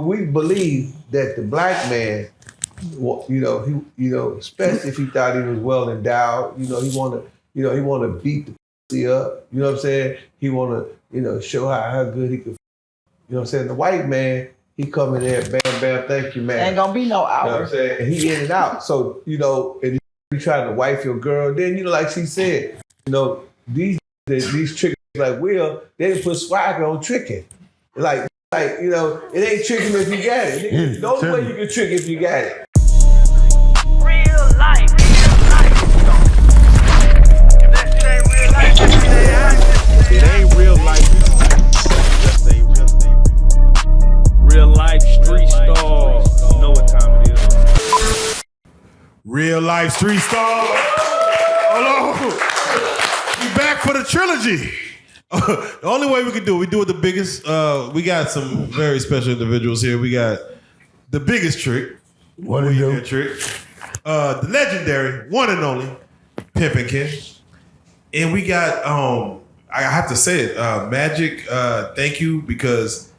we believe that the black man, especially if he thought he was well endowed, he want to beat the pussy up. You know what I'm saying? He want to, show how good he could. You know what I'm saying? The white man, he come in there, bam, bam, thank you, man. Ain't gonna be no hour. You know what I'm saying? And he in and out. So, and you try to wife your girl, then, like she said, these trickers like Will, they didn't put swagger on tricking. Like, it ain't tricking if you got it. The only way you can trick if you got it. Real life. It ain't real life. Just ain't real. Real life street stars. You know what time it is. Real life street stars. Hello. We back for the trilogy. The only way we can do it, we do it the biggest. We got some very special individuals here. We got the biggest trick. What is your trick? The legendary, one and only, Pimpin. And we got, I have to say it, Magic, thank you, because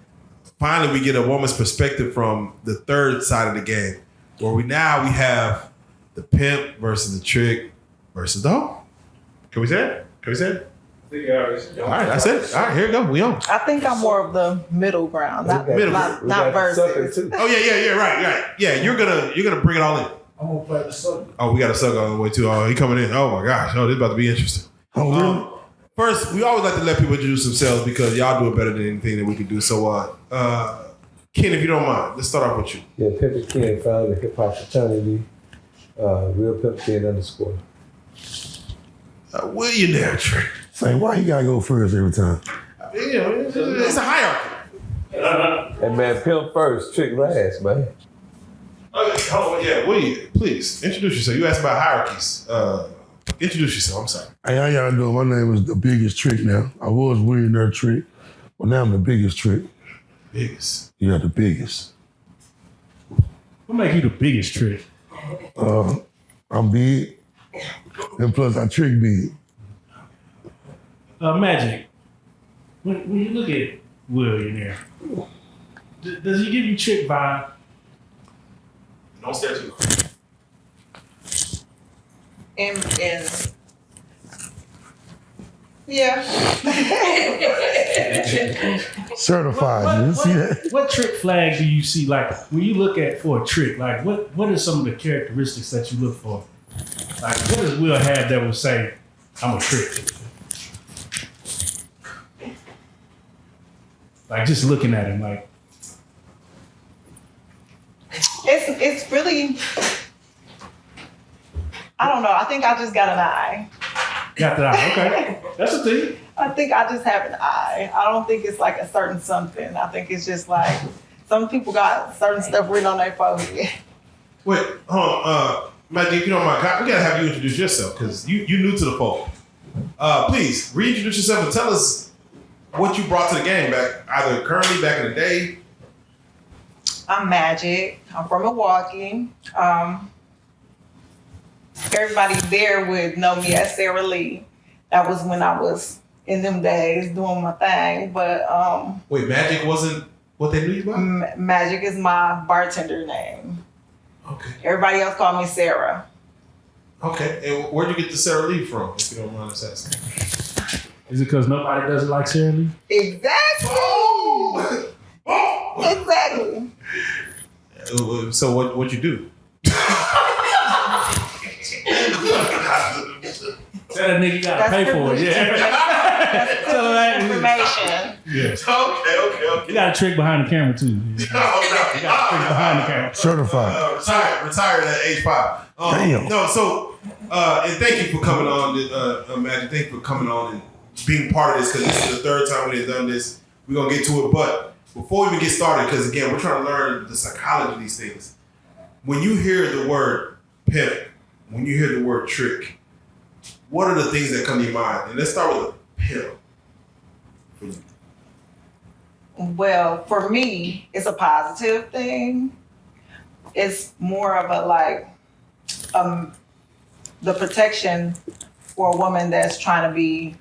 finally we get a woman's perspective from the third side of the game, where we have the pimp versus the trick versus the hoe. Can we say it? All right, that's it. All right, here we go. We on. I think I'm more of the middle ground, not versus. Oh yeah, right. Yeah, you're gonna bring it all in. I'm gonna play the sucker. Oh, we got a sucker on the way too. Oh, he coming in. Oh my gosh. Oh, this is about to be interesting. Oh, really? First, we always like to let people introduce themselves because y'all do it better than anything that we can do. So, Ken, if you don't mind, let's start off with you. Yeah, Pimpin Ken, founder of the hip hop fraternity, Real Pimp Ken _ Willionaire trick. Say, why you gotta go first every time? It's a hierarchy. And man, Pimp first, trick last, man. Oh yeah, Willie, please introduce yourself. You asked about hierarchies. Introduce yourself. I'm sorry. Hey, how y'all doing? My name is the biggest trick now. I was Willionaire trick, but now I'm the biggest trick. Biggest? Yeah, the biggest. What make you the biggest trick? I'm big, and plus I trick big. Magic, when you look at Willionaire, does he give you trick vibe? Don't stare too long. Yeah. Certified. You see that? What trick flag do you see? Like when you look at for a trick, like what are some of the characteristics that you look for? Like what does Will have that will say, I'm a trick? Like just looking at him, like It's really, I don't know. I think I just got an eye. got that eye. Okay, that's the thing. I think I just have an eye. I don't think it's like a certain something. I think it's just like some people got certain stuff written on their forehead. Wait, hold on. Magic, if you don't mind, we gotta have you introduce yourself because you new to the fold. Please reintroduce yourself and tell us what you brought to the game either currently, back in the day. I'm Magic. I'm from Milwaukee. Everybody there would know me as Sarah Lee. That was when I was in them days doing my thing. But wait, Magic wasn't what they knew you by? Magic is my bartender name. Okay. Everybody else called me Sarah. Okay. And where'd you get the Sarah Lee from, if you don't mind us asking? Is it because nobody does it like Sarah Lee? Exactly. Oh! Exactly. So what you do? Tell that nigga you gotta pay for it. Yeah. Tell him that information. Yes. Okay. You got a trick behind the camera too. You got a trick behind the camera. Certified. Retired at age 5. Damn. No, so and thank you for coming on, Magic. Thank you for coming on and being part of this because this is the third time we've done this. We're gonna get to it, but before we even get started, because again, we're trying to learn the psychology of these things. When you hear the word pimp, when you hear the word trick, what are the things that come to your mind? And let's start with a pimp. Well, for me, it's a positive thing. It's more of a like the protection for a woman that's trying to be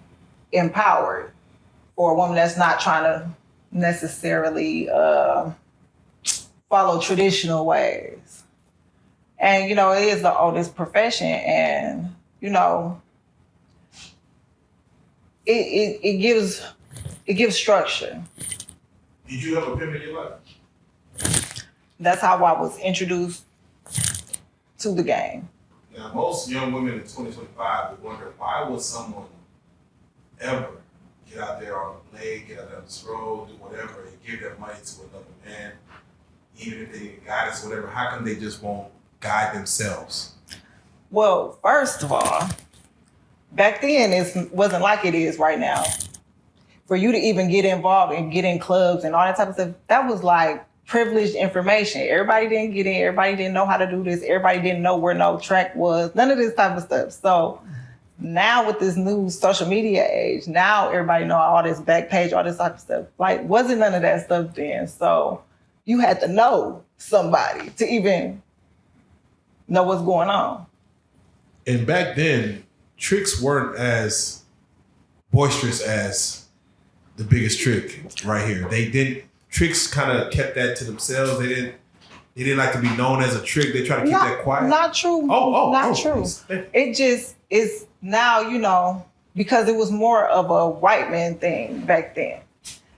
empowered, or a woman that's not trying to necessarily follow traditional ways. And, you know, it is the oldest profession, and, you know, it gives structure. Did you have a pimp in your life? That's how I was introduced to the game. Now, most young women in 2025 would wonder, why would someone ever get out there on a blade, get out there on this road, do whatever, and give their money to another man, even if they need guidance or whatever? How come they just won't guide themselves? Well, first of all, back then it wasn't like it is right now. For you to even get involved and get in clubs and all that type of stuff, that was like privileged information. Everybody didn't get in. Everybody didn't know how to do this. Everybody didn't know where no track was. None of this type of stuff. So now with this new social media age, now everybody know all this back page, all this type of stuff. Like, wasn't none of that stuff then. So you had to know somebody to even know what's going on. And back then, tricks weren't as boisterous as the biggest trick right here. Tricks kind of kept that to themselves. They didn't like to be known as a trick. They try to keep that quiet. Not true. Not true. Please. It just is now, you know, because it was more of a white man thing back then.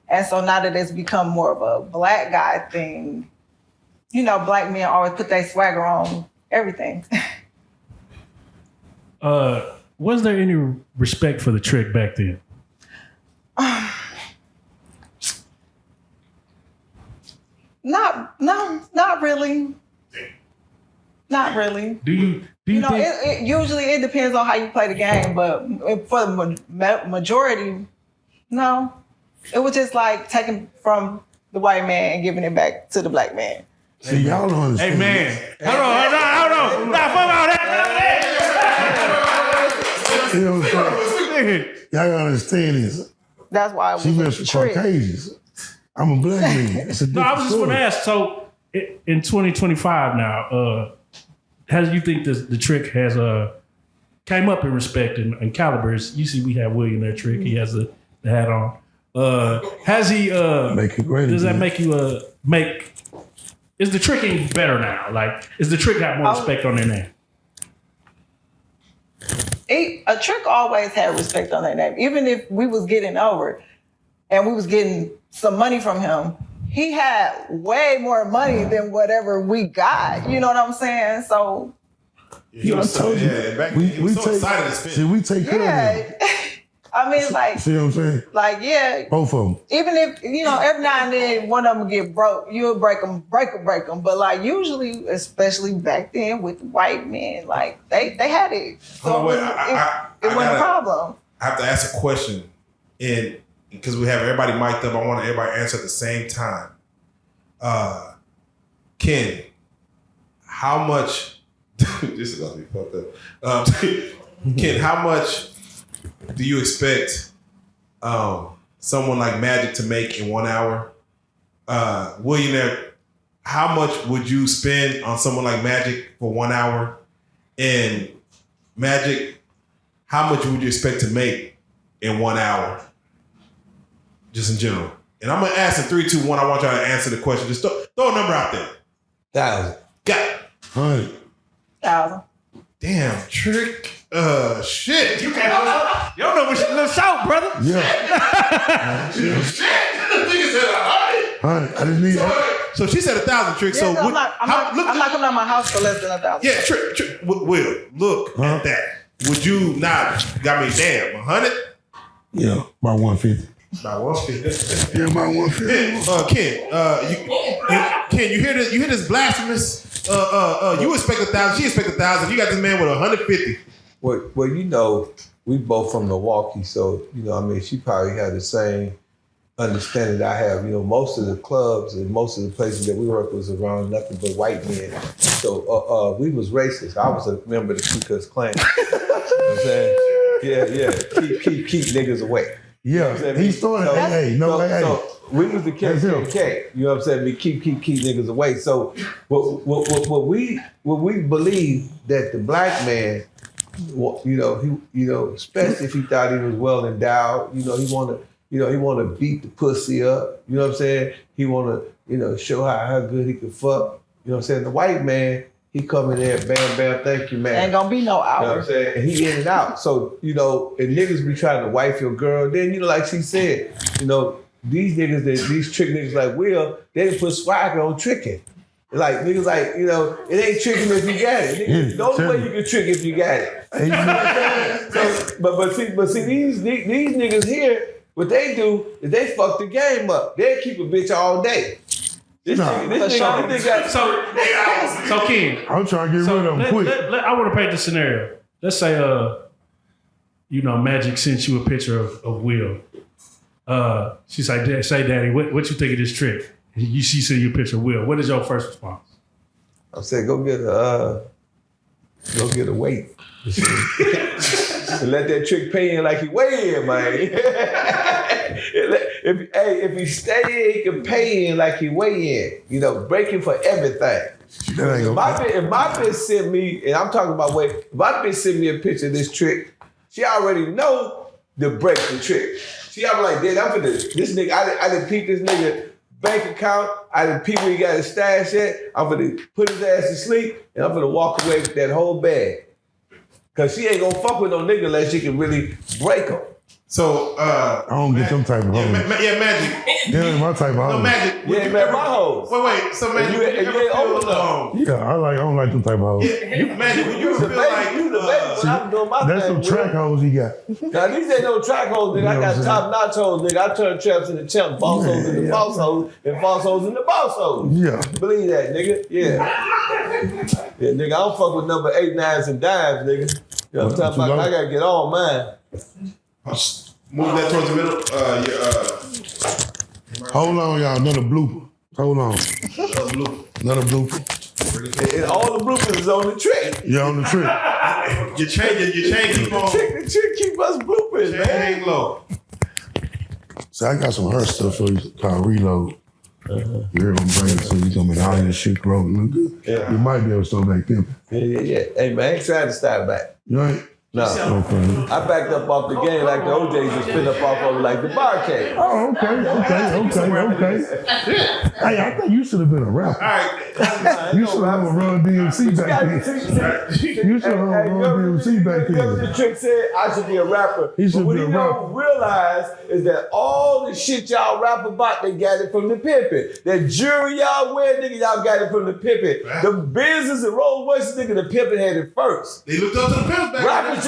And so now that it's become more of a black guy thing, you know, black men always put their swagger on everything. Was there any respect for the trick back then? Not really. Not really. Do you You know, think it usually it depends on how you play the game, but for the majority, no. It was just like taking from the white man and giving it back to the black man. See, y'all don't understand. Hey man, hold on. Nah, fuck all that. You know what I'm saying? Y'all gotta understand this. That's why it was She a messed with trick. Caucasians. I'm a black man. It's a No, I different was just going to story. ask. So, in 2025 now, how do you think the trick has came up in respect and calibers? You see, we have Willionaire trick. He has the hat on. Has he? Make it great Does that again. make you make? Is the tricking better now? Like, is the trick got more respect on their name? A trick always had respect on their name. Even if we was getting over and we was getting some money from him, he had way more money than whatever we got. You know what I'm saying? So I told you. Yeah, back then, he was so excited to spin. See, we take care of them. yeah. I mean, like, See what I'm saying? yeah. Both of them. Even if, you know, every now and then one of them get broke, you'll break them. But like usually, especially back then with white men, like they had it. So Hold on, wait, it wasn't a problem. I have to ask a question, and because we have everybody mic'd up, I want everybody to answer at the same time. Ken, how much? This is gonna be fucked up. Ken, how much do you expect someone like Magic to make in 1 hour? Willionaire, how much would you spend on someone like Magic for 1 hour? And Magic, how much would you expect to make in 1 hour? Just in general. And I'm gonna ask in 3, 2, 1. I want y'all to answer the question. Just throw a number out there. 1,000. Got it. 100. 1,000. Damn, trick. Shit. You can't. Your number should look short, brother. Yeah. Shit. Nigga said 100. 100. I just need So she said 1,000, Trick. So I'm not coming out of my house for less than 1,000. yeah, Trick. Will, look at that. Would you not? Got me damn 100. Yeah, about 150. About 150. Yeah, about 150. Ken, you hear this? You hear this blasphemous? You expect 1,000. She expect 1,000. You got this man with 150. Well, you know, we both from Milwaukee, so you know, I mean, she probably had the same understanding that I have. You know, most of the clubs and most of the places that we work was around nothing but white men. So we was racist. I was a member of the Ku Klux Klan. You know what I'm saying? Yeah. Keep niggas away. Yeah, he started. So we was the KKK. You know what I'm saying? We keep niggas away. So what we believe that the black man, you know, especially if he thought he was well endowed, you know, he wanted he want to beat the pussy up. You know what I'm saying? He want to, show how good he can fuck. You know what I'm saying? The white man, he come in there, bam, bam, thank you, man. Ain't gonna be no hours. You know what I'm saying? And he in and out. So, and niggas be trying to wife your girl. Then, like she said, these niggas, these trick niggas like Will, they didn't put swagger on tricking. Like, niggas like, it ain't tricking if you got it. Niggas, the only way you can trick if you got it. You know what I'm saying? But see, these niggas here, what they do is they fuck the game up. They keep a bitch all day. This nigga got So Ken, I'm trying to get rid of them quick. I want to paint the scenario. Let's say, Magic sent you a picture of Will. She's like, say, Daddy, what you think of this trick? She sent you a picture of Will. What is your first response? I said, go get a weight. And let that trick pay in like he weigh in, man. If he stay in, he can pay in like he weigh in. Breaking for everything. If my bitch sent me, and I'm talking about weight, if my bitch sent me a picture of this trick, she already know to break the trick. She already like, Dad, I'm for this nigga, I didn't peep this nigga bank account, I didn't peep where he got his stash at, I'm gonna put his ass to sleep, and I'm gonna walk away with that whole bag. Cause she ain't gonna fuck with no nigga unless she can really break him. So I don't get them type of hoes. Magic. They ain't my type of hoes. No, Magic. You ain't met my hoes. Wait. So Magic, you ain't old enough. Yeah, I don't like them type of hoes. Magic, when you feel like you the baby when I'm doing my that's thing. some track hoes he got. Now these ain't no track hoes, nigga. I got top notch hoes, nigga. I turn traps into champ, boss hoes into boss hoes, and boss hoes into boss hoes. Yeah. Believe that, nigga. Yeah. Yeah, nigga, I don't fuck with number 8, 9s, and dimes, nigga. You know what I'm talking about? I gotta get all mine. Move that towards the middle. Hold on, y'all. Another blooper. Hold on. Another blooper. And all the bloopers is on the trick. Yeah, on the trick. Your chain keep on. The trick keep us bloopers, man. Hang low. So I got some her stuff for you called Reload. You're gonna bring it to you. Come in all your shit rolling. Look good. Yeah. You might be able to start back Pimping. Yeah. Hey man, I ain't trying to start back. You ain't? No. Okay. I backed up off the game like the OJs and spin up off of like the barcade. Oh, okay. Hey, I think you should have been a rapper. All right. You should have a Run DMC back then. You should have a Run DMC back then. The trick said I should be a rapper. He should but what be a he don't realize is that all the shit y'all rap about, they got it from the Pimpin. That jewelry y'all wear, nigga, y'all got it from the Pimpin. Right. The business and Rolls Royces, nigga, the Pimpin had it first. They looked up to the Pimp back then. Rappers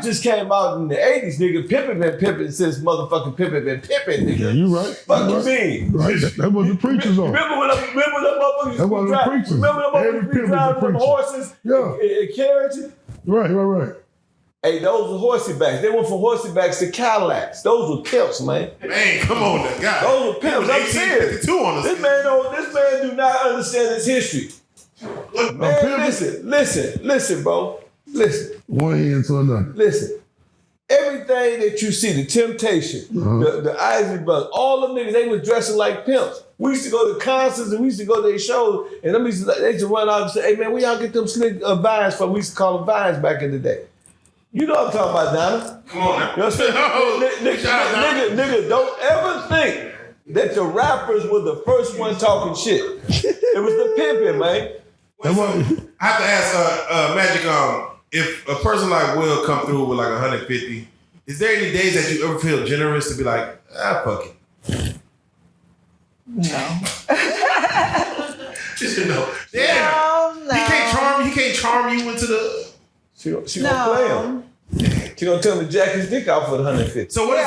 just came out in the 80s, nigga. Pimpin' been pimpin' since motherfucking Pimpin' been pimpin', nigga. Yeah, you right. Fuck you mean? Right, that was the preachers on. Remember them motherfuckers that was the preachers. Remember them motherfuckers driving them horses and carriages? Right. Hey, those were horsey backs. They went from horsey backs to Cadillacs. Those were pimps, man. Man, come on, that guy. Those were pimps. I'm serious. On this man do not understand his history. Man, listen, bro. Listen. One hand to another. Listen. Everything that you see, the Temptation, the Isley Brothers, all them niggas, they was dressing like pimps. We used to go to concerts and we used to go to their shows, and they used to run out and say, hey man, where y'all get them slick vines from? We used to call them vines back in the day. You know what I'm talking about, Donna. Come on now. You know what I'm saying? Nigga, don't ever think that the rappers were the first one talking shit. It was the pimping, man. I have to ask Magic, if a person like Will come through with like 150, is there any days that you ever feel generous to be like, fuck it? No. Just no. Damn. No. He can't charm you into the. She gonna play him. She gonna tell him to jack his dick out for the 150. So what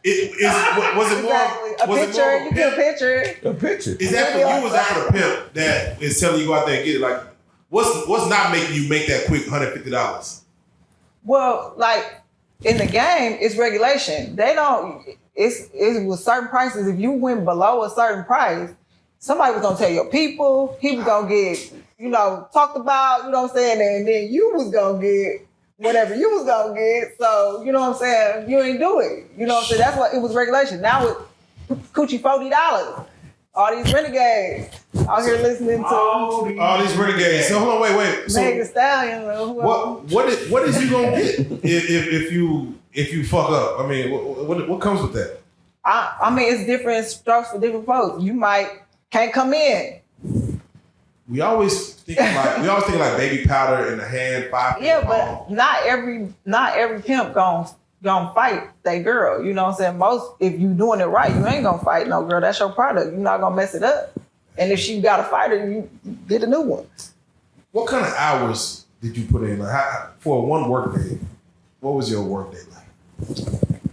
is it? Was it more? Exactly. A picture. You get a picture. A picture. Is that for you? Or is that for the pimp that is telling you go out there and get it? Like, what's not making you make that quick $150? Well, like in the game, it's regulation. They don't. It's with certain prices. If you went below a certain price, somebody was gonna tell your people. He was gonna get, talked about. You know what I'm saying? And then you was gonna get whatever you was gonna get. So you know what I'm saying? You ain't do it. You know what I'm saying? That's what it was regulation. Now with Coochie $40. All these renegades out here listening to all these renegades. So hold on, wait. So Meg Thee Stallion. what is you gonna get if you fuck up? I mean, what comes with that? I mean, it's different strokes for different folks. You can't come in. We always think like baby powder in the hand, 5 feet Yeah, long. but not every pimp gonna fight that girl. You know what I'm saying? If you doing it right, you ain't gonna fight no girl. That's your product. You're not gonna mess it up. And if she got a fighter, you get a new one. What kind of hours did you put in? Like, for one work day, what was your work day like?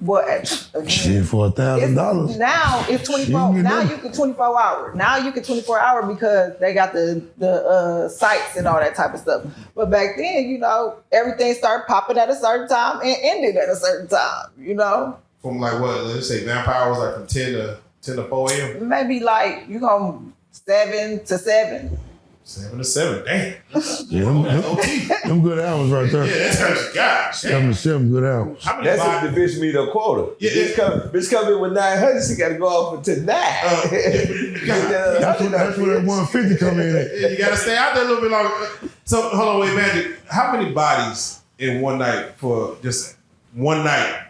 But Shit, for $1,000. now it's 24. Shit, Now you can 24 hours. Now you can 24 hour because they got the sites and all that type of stuff. But back then, you know, everything started popping at a certain time and ended at a certain time. You know, From like what? Let's say vampire was like from 10 to 4 a.m. maybe like 7 to 7. 7 to 7. Damn. Yeah, them good hours right there. Yeah, that's gosh. 7 to 7 good hours. How many That's bodies? if the bitch meet her quota. Yeah, Bitch come in with 900, she got to go off until 9. That's where that 150 come in at. Yeah, you gotta stay out there a little bit longer. So hold on, wait, Magic. How many bodies in one night for just one night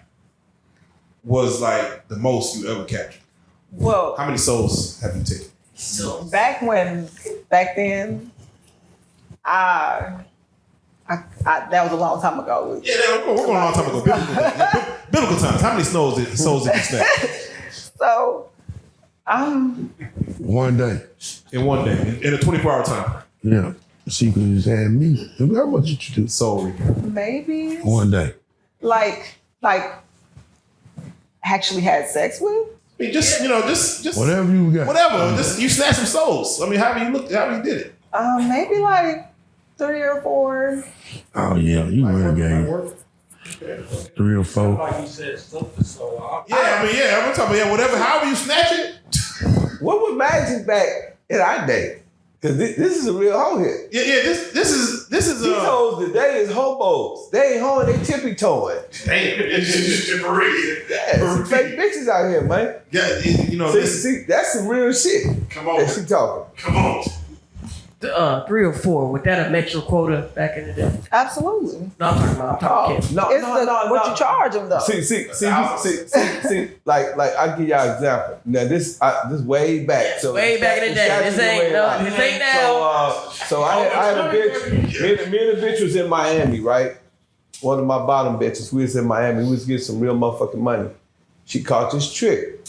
was like the most you ever captured? Well, How many souls have you taken? back then, that was a long time ago. Yeah, we're going a long time ago. Biblical times. How many souls did you snatch So, One day. in one day? In a 24-hour time? Yeah. She could just had me. How much did you do? Soul recap. maybe One day. like actually had sex with. I mean, just Whatever you got. whatever. Just you snatch some souls. I mean, however you did it. Maybe like 3 or 4. Oh, yeah. You renegade. 3 or 4. Like you said, something so Yeah, I'm talking whatever. However you snatch it. What was Magic back in our day? Because this is a real hoe here. Yeah. This is. These hoes today is hobos. They ain't hoeing, they tippy toeing. Damn, it's for real. Yeah, some fake bitches out here, man. Yeah, See, that's some real shit. Come on. That she talking. Come on. 3 or 4. Would that have met your quota back in the day? Absolutely. No, I'm talking kids. No, It's what you charge them though. See, like I give y'all an example. Now this way back. So Way back in the day. This ain't now. So I had a bitch. Me and the bitch was in Miami, right? One of my bottom bitches. We was in Miami. We was getting some real motherfucking money. She caught this trick.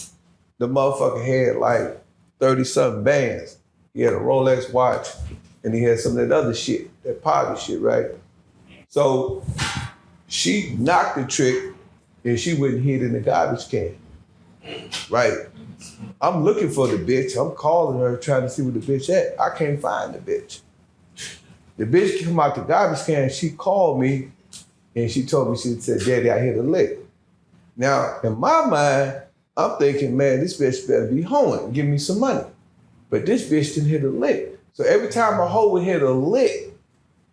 The motherfucker had like 30-something bands. He had a Rolex watch, and he had some of that other shit, that party shit, right? So she knocked the trick, and she wouldn't hit in the garbage can, right? I'm looking for the bitch. I'm calling her, trying to see where the bitch at. I can't find the bitch. The bitch came out the garbage can. She called me, and she told me, she said, "Daddy, I hit a lick." Now, in my mind, I'm thinking, man, this bitch better be hoeing, give me some money. But this bitch didn't hit a lick. So every time a hoe would hit a lick,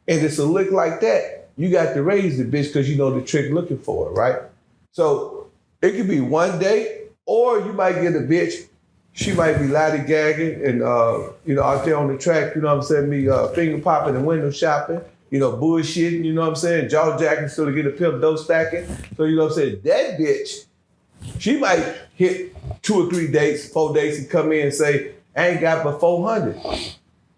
and it's a lick like that, you got to raise the bitch because you know the trick looking for it, right? So it could be one day, or you might get a bitch, she might be lollygagging and, out there on the track, you know what I'm saying, me finger popping and window shopping, bullshitting, you know what I'm saying, jaw jacking so to get a pimp dough stacking. So, you know what I'm saying, that bitch, she might hit 2 or 3 dates, 4 dates and come in and say, I ain't got but 400.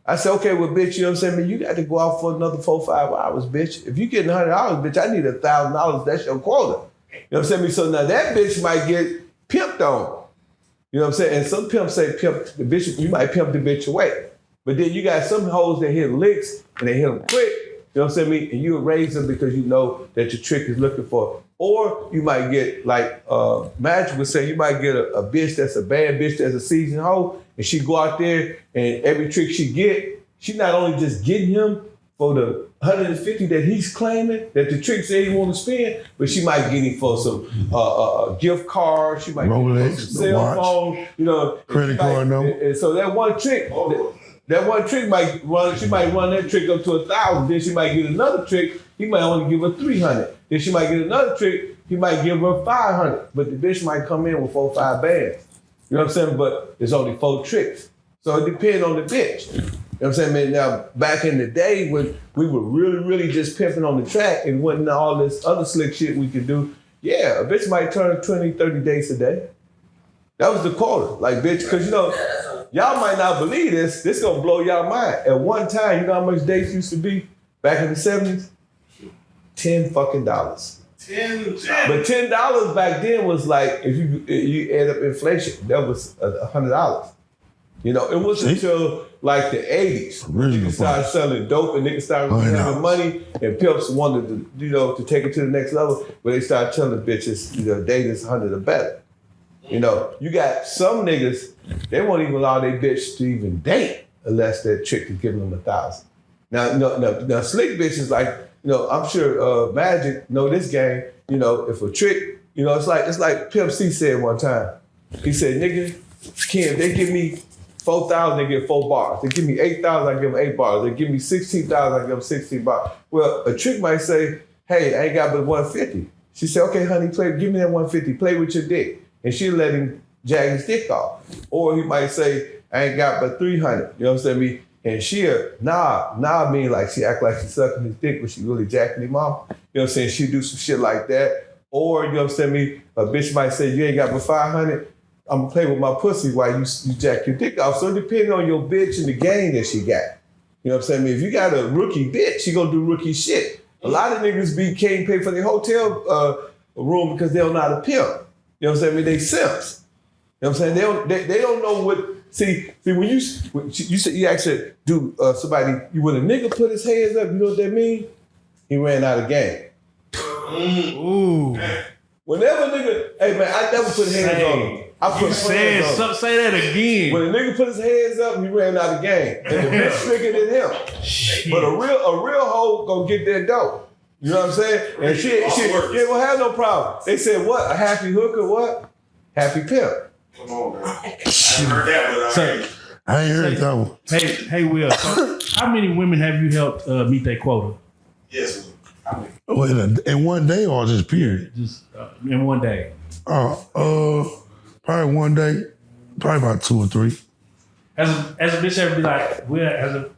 I said, okay, well, bitch, you know what I'm saying? Man, you got to go out for another 4 or 5 hours, bitch. If you getting $100, bitch, I need $1,000. That's your quota. You know what I'm saying? So now that bitch might get pimped on. You know what I'm saying? And some pimps say pimp the bitch, you might pimp the bitch away. But then you got some hoes that hit licks and they hit them quick. You know what I'm saying? And you raise them because you know that your trick is looking for. Or you might get, like Magic would say, you might get a bitch that's a bad bitch that's a seasoned hoe, and she go out there and every trick she get, she not only just getting him for the 150 that he's claiming, that the trick said he want to spend, but she might get him for some gift card, she might Rolex, get him for some cell phone, credit card number. And so that one trick, might run, she might run that trick up to 1,000, then she might get another trick, he might only give her 300. Then she might get another trick, he might give her 500. But the bitch might come in with 4 or 5 bands. You know what I'm saying? But there's only 4 tricks. So it depends on the bitch. You know what I'm saying, man? Now, back in the day when we were really, really just pimping on the track and wasn't all this other slick shit we could do, Yeah, a bitch might turn 20, 30 dates a day. That was the quota. Like, bitch, because you know, y'all might not believe this. This gonna blow y'all mind. At one time, you know how much dates used to be back in the 70s? $10 fucking. But $10 back then was like, if you add up inflation, that was $100. You know, it wasn't until like the 80s niggas started selling dope and niggas started having money and pimps wanted to, you know, to take it to the next level, but they started telling bitches, you know, date is 100 or better. You know, you got some niggas, they won't even allow their bitch to even date unless that chick is giving them 1,000. Now, slick bitches like, you know, I'm sure Magic know this game. You know, if a trick, you know, it's like Pimp C said one time. He said, nigga, Ken, they give me 4,000, they get 4 bars. They give me 8,000, I give them 8 bars. They give me 16,000, I give them 16 bars. Well, a trick might say, hey, I ain't got but 150. She said, okay, honey, give me that 150, play with your dick. And she'll let him jag his dick off. Or he might say, I ain't got but 300. You know what I'm saying? And she'll, mean like she act like she's sucking his dick, but she really jacking him off. You know what I'm saying? She'll do some shit like that. Or, you know what I'm saying? A bitch might say, you ain't got but 500. I'm gonna play with my pussy while you jack your dick off. So depending on your bitch and the game that she got. You know what I'm saying? If you got a rookie bitch, she gonna do rookie shit. A lot of niggas can't pay for their hotel room because they don't know how to pimp. You know what I'm saying? They simps. You know what I'm saying? They don't know what. See when you said you actually do somebody. When a nigga put his hands up, you know what that mean? He ran out of game. Ooh. Whenever a nigga, hey man, I never put hands on him. I put hands on him. Say that again. When a nigga put his hands up, he ran out of game. And the bitch triggered than him. Shit. But a real hoe gonna get that dope. You know what I'm saying? And she won't have no problem. They said what? A happy hooker, what? Happy pimp. Come on, man. I heard that, but I ain't heard that one. Hey, Will. So how many women have you helped meet their quota? Yes. Well, in one day or just period? Just in one day. Probably one day, probably about 2 or 3. As a bitch ever be like,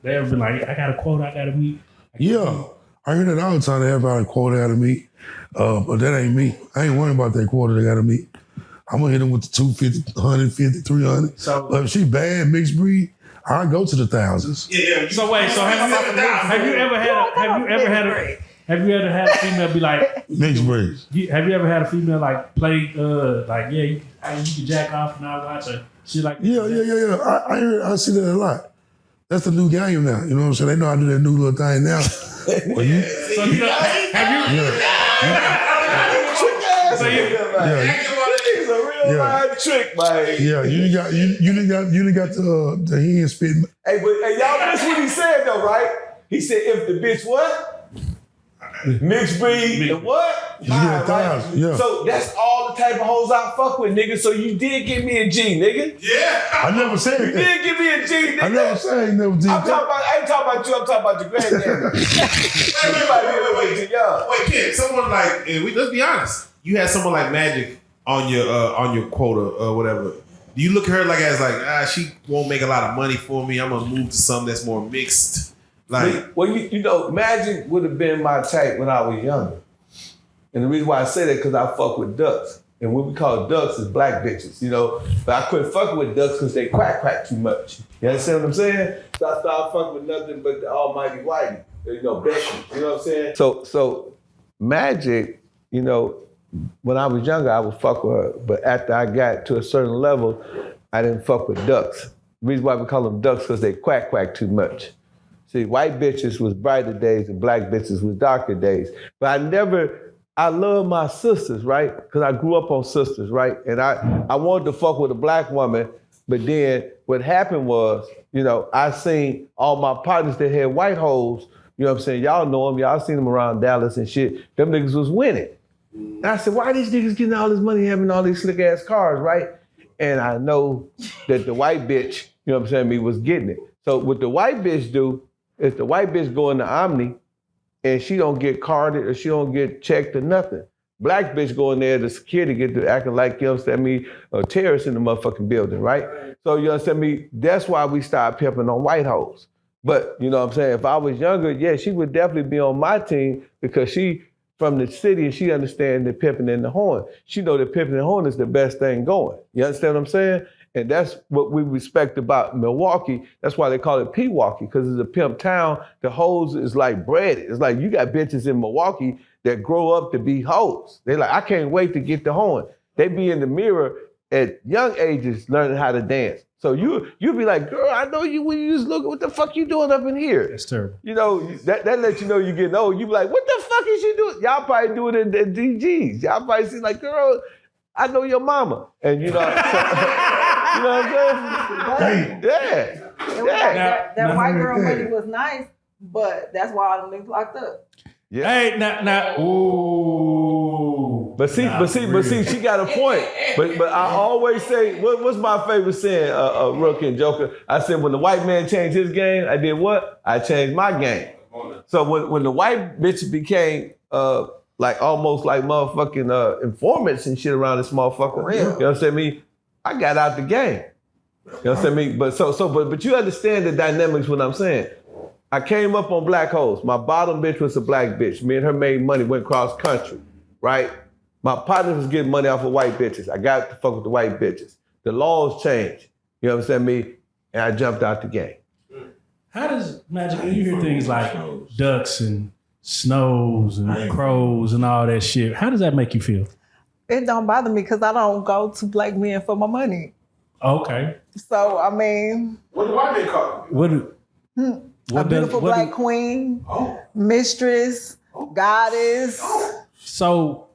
they ever been like, I got a quota I gotta meet? Yeah, I hear that all the time. Everybody quota gotta meet, but that ain't me. I ain't worrying about that quota they gotta meet. I'm gonna hit them with the 250, 150, 300. So, but if she bad, mixed breed, I go to the thousands. Yeah. So wait, so have you ever had a female be like mixed breed? Have you ever had a female like play like you can jack off and I watch her? She like Yeah. I see that a lot. That's the new game now. You know what I'm saying? They know how to do that new little thing now. Well, Trick, man. Yeah, you done got the hand spitting. Hey, but y'all listen what he said though, right? He said if the bitch what? Mixed breed and what? You get 1,000, yeah. So that's all the type of hoes I fuck with, nigga. So you did give me a G, nigga. Yeah. I never said that. You did give me a G, nigga. I never said you never did that. I ain't talking about you, I'm talking about your granddaddy. You might be a little bit too young. Wait, kid, someone like, let's be honest. You had someone like Magic on your quota or whatever. Do you look at her she won't make a lot of money for me? I'm gonna move to something that's more mixed. Well, you know, Magic would have been my type when I was younger. And the reason why I say that because I fuck with ducks. And what we call ducks is black bitches, you know. But I quit fucking with ducks because they quack too much. You understand what I'm saying? So I started fucking with nothing but the almighty whitey, you know, Becky. You know what I'm saying? So Magic, you know, when I was younger, I would fuck with her. But after I got to a certain level, I didn't fuck with ducks. The reason why we call them ducks because they quack too much. See, white bitches was brighter days and black bitches was darker days. But I love my sisters, right? Because I grew up on sisters, right? And I wanted to fuck with a black woman, but then what happened was, you know, I seen all my partners that had white hoes, you know what I'm saying? Y'all know them, y'all seen them around Dallas and shit. Them niggas was winning. And I said, why these niggas getting all this money having all these slick ass cars, right? And I know that the white bitch, you know what I'm saying, me was getting it. So what the white bitch do, if the white bitch go in the Omni and she don't get carded or she don't get checked or nothing, black bitch go in there, the security get to acting like, you understand me, a terrorist in the motherfucking building, right? So you understand me, that's why we started pimping on white hoes. But you know what I'm saying, if I was younger, yeah, she would definitely be on my team because she from the city and she understands the pimping and the horn. She know that pimping and horn is the best thing going. You understand what I'm saying? And that's what we respect about Milwaukee. That's why they call it Pewaukee, because it's a pimp town. The hoes is like breaded. It's like you got bitches in Milwaukee that grow up to be hoes. They like, I can't wait to get the horn. They be in the mirror at young ages learning how to dance. So you be like, girl, I know you when you just look, what the fuck you doing up in here? That's terrible. You know, that lets you know you getting old. You be like, what the fuck is you doing? Y'all probably do it in DGs. Y'all probably see like, girl, I know your mama. And you know, you know what I'm saying? Yeah. That white girl money was nice, but that's why all them niggas locked up. Yeah. Hey, now, ooh. But see, she got a point. But I always say, what's my favorite saying, Rookie and Joker? I said, when the white man changed his game, I did what? I changed my game. So when the white bitch became like almost like motherfucking informants and shit around this motherfucker, you know what I'm saying? I got out the game. You know what I'm saying? But you understand the dynamics what I'm saying. I came up on black hoes. My bottom bitch was a black bitch. Me and her made money, went cross country, right? My partner was getting money off of white bitches. I got to fuck with the white bitches. The laws changed. You know what I'm saying? And I jumped out the game. How does Magic, when you hear things like ducks and snows and crows and all that shit, how does that make you feel? It don't bother me because I don't go to black men for my money. Okay. So, I mean... What do white men call you? A beautiful black queen, mistress, goddess. So,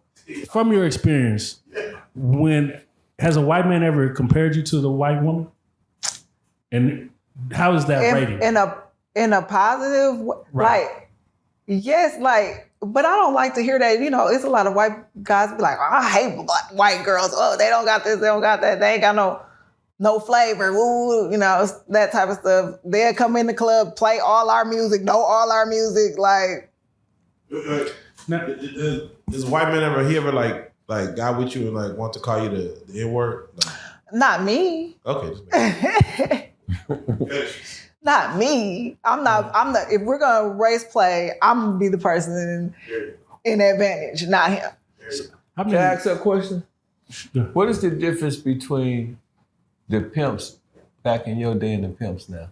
from your experience, has a white man ever compared you to the white woman? And how is that rated? In a positive way? Right. Like, yes, like, but I don't like to hear that. You know, it's a lot of white guys be like, oh, I hate white girls. Oh, they don't got this, they don't got that. They ain't got no flavor, ooh, you know, that type of stuff. They'll come in the club, play all our music, know all our music, like. Does a white man ever like got with you and like want to call you the N-word? No. Not me. Okay. Not me. I'm not, if we're gonna race play, I'm gonna be the person in advantage, not him. Can I ask a question? What is the difference between the pimps back in your day and the pimps now?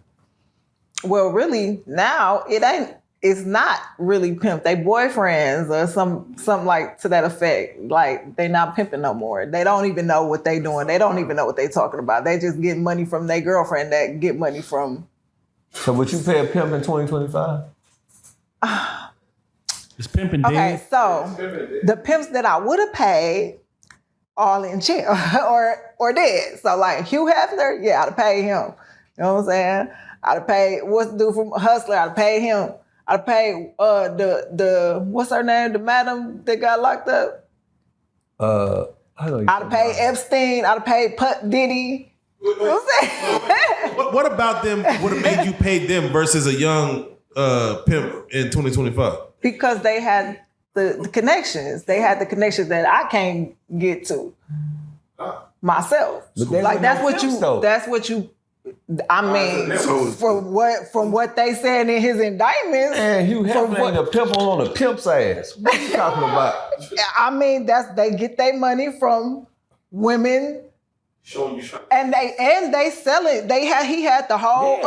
Well, really, now it's not really pimp. They boyfriends or something like to that effect. Like they not pimping no more. They don't even know what they doing. They don't even know what they talking about. They just get money from their girlfriend that get money from. So would you pay a pimp in 2025? Is pimping dead? Okay, so the pimps that I would have paid all in jail or dead. So like Hugh Hefner, yeah, I'd have paid him. You know what I'm saying? I'd have paid, what's the dude from Hustler? I'd have paid him. I'd have paid the what's her name? The madam that got locked up. I'd have paid Epstein. I'd have paid Diddy. You know what I'm saying? What about them would have made you pay them versus a young pimp in 2025? Because they had the connections. They had the connections that I can't get to myself. Like that's what you I mean, from what they said in his indictments. Man, Hugh Hefner ain't a pimp on a pimp's ass. What you talking about? I mean, they get their money from women. And they sell it. He had the whole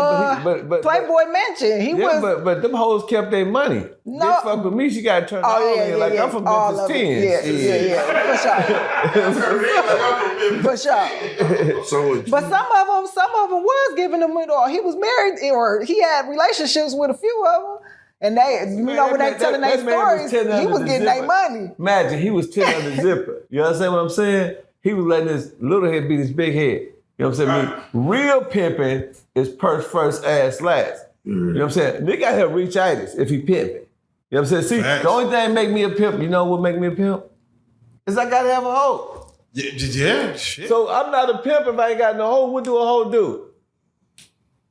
Playboy mansion. But them hoes kept their money. No. Bitch fuck with me, she got to turn I'm from Memphis 10. Yeah. For sure. But some of them was giving him it all. He was married or he had relationships with a few of them. And they, when they telling their stories, he was getting their money. Imagine, he was 10 under zipper. You understand what I'm saying? He was letting his little head beat his big head. You know what I'm saying? Real pimping is purse first, ass last. You know what I'm saying? Nigga got have reach-itis if he pimping. You know what I'm saying? See, the only thing make me a pimp, you know what make me a pimp? Is I gotta have a hoe. Yeah, shit. So I'm not a pimp if I ain't got no hoe. What do a hoe do?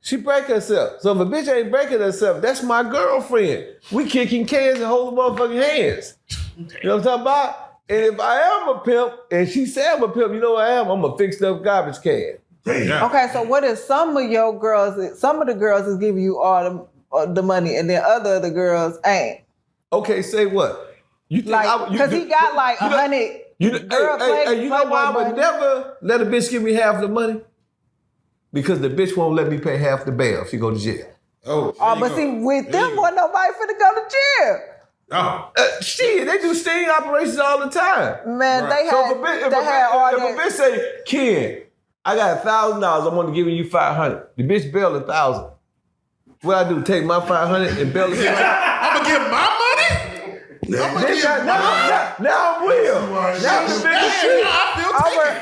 She break herself. So if a bitch ain't breaking herself, that's my girlfriend. We kicking cans and holding motherfucking hands. You know what I'm talking about? And if I am a pimp, and she said I'm a pimp, you know what I am? I'm a fixed up garbage can. Yeah. Okay, so what if some of the girls is giving you all the money and then other girls ain't? Okay, say what? You think Like, because he got like 100 hey, girl you know why I would money. never let a bitch give me half the money? Because the bitch won't let me pay half the bail if she go to jail. Oh, But see, with them, wasn't nobody finna go to jail. Oh. Shit, they do sting operations all the time. Man, Right. they had, So if a bitch say, Ken, I got $1,000, I'm only giving you $500. The bitch bail $1,000. What I do? Take my $500 and bail the bitch out? I'm gonna give my money? Now I'm real. Now the bitch shit.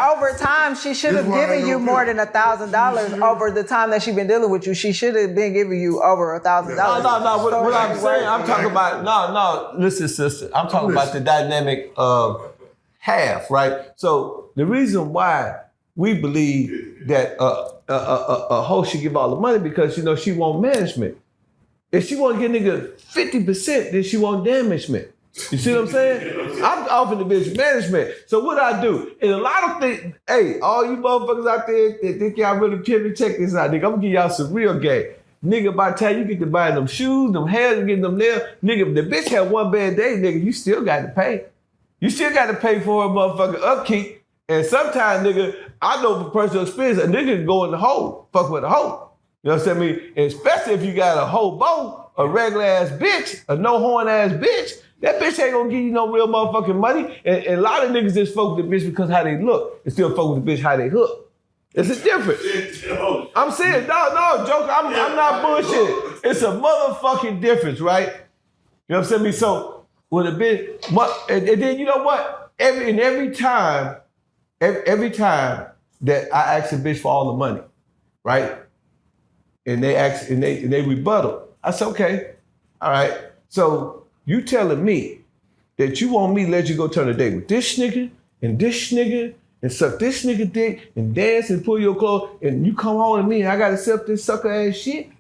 over time, she should have given you more than $1,000 over the time that she been dealing with you. She should have been giving you over $1,000. No. What I'm saying, I'm talking about, no. Listen, sister. I'm talking about the dynamic of half, right? So the reason why we believe that a hoe should give all the money because, she want management. If she want to get nigga 50%, then she want damagement. You see what I'm saying? I'm offering the bitch management. So what I do? And a lot of things, hey, all you motherfuckers out there that think y'all really Pimpin', check this out, nigga. I'm gonna give y'all some real game. Nigga, by the time you get to buy them shoes, them hairs, and getting them nails, nigga, if the bitch had one bad day, nigga, you still got to pay. You still got to pay for a motherfucking upkeep. And sometimes, nigga, I know from personal experience, a nigga can go in the hole, fuck with a hoe. You know what I'm saying? And especially if you got a hobo, a regular ass bitch, a no horn ass bitch, that bitch ain't gonna give you no real motherfucking money. And a lot of niggas just fuck with the bitch because how they look, and still fuck with the bitch how they hook. It's a difference. I'm saying, no, joke. I'm not bullshit. It's a motherfucking difference, right? You know what I'm saying? So with a bitch, and then you know what? Every time that I ask a bitch for all the money, right? And they rebuttal. I said, okay, all right. So you telling me that you want me to let you go turn a date with this nigga and suck this nigga dick and dance and pull your clothes and you come home to me and I gotta accept this sucker ass shit?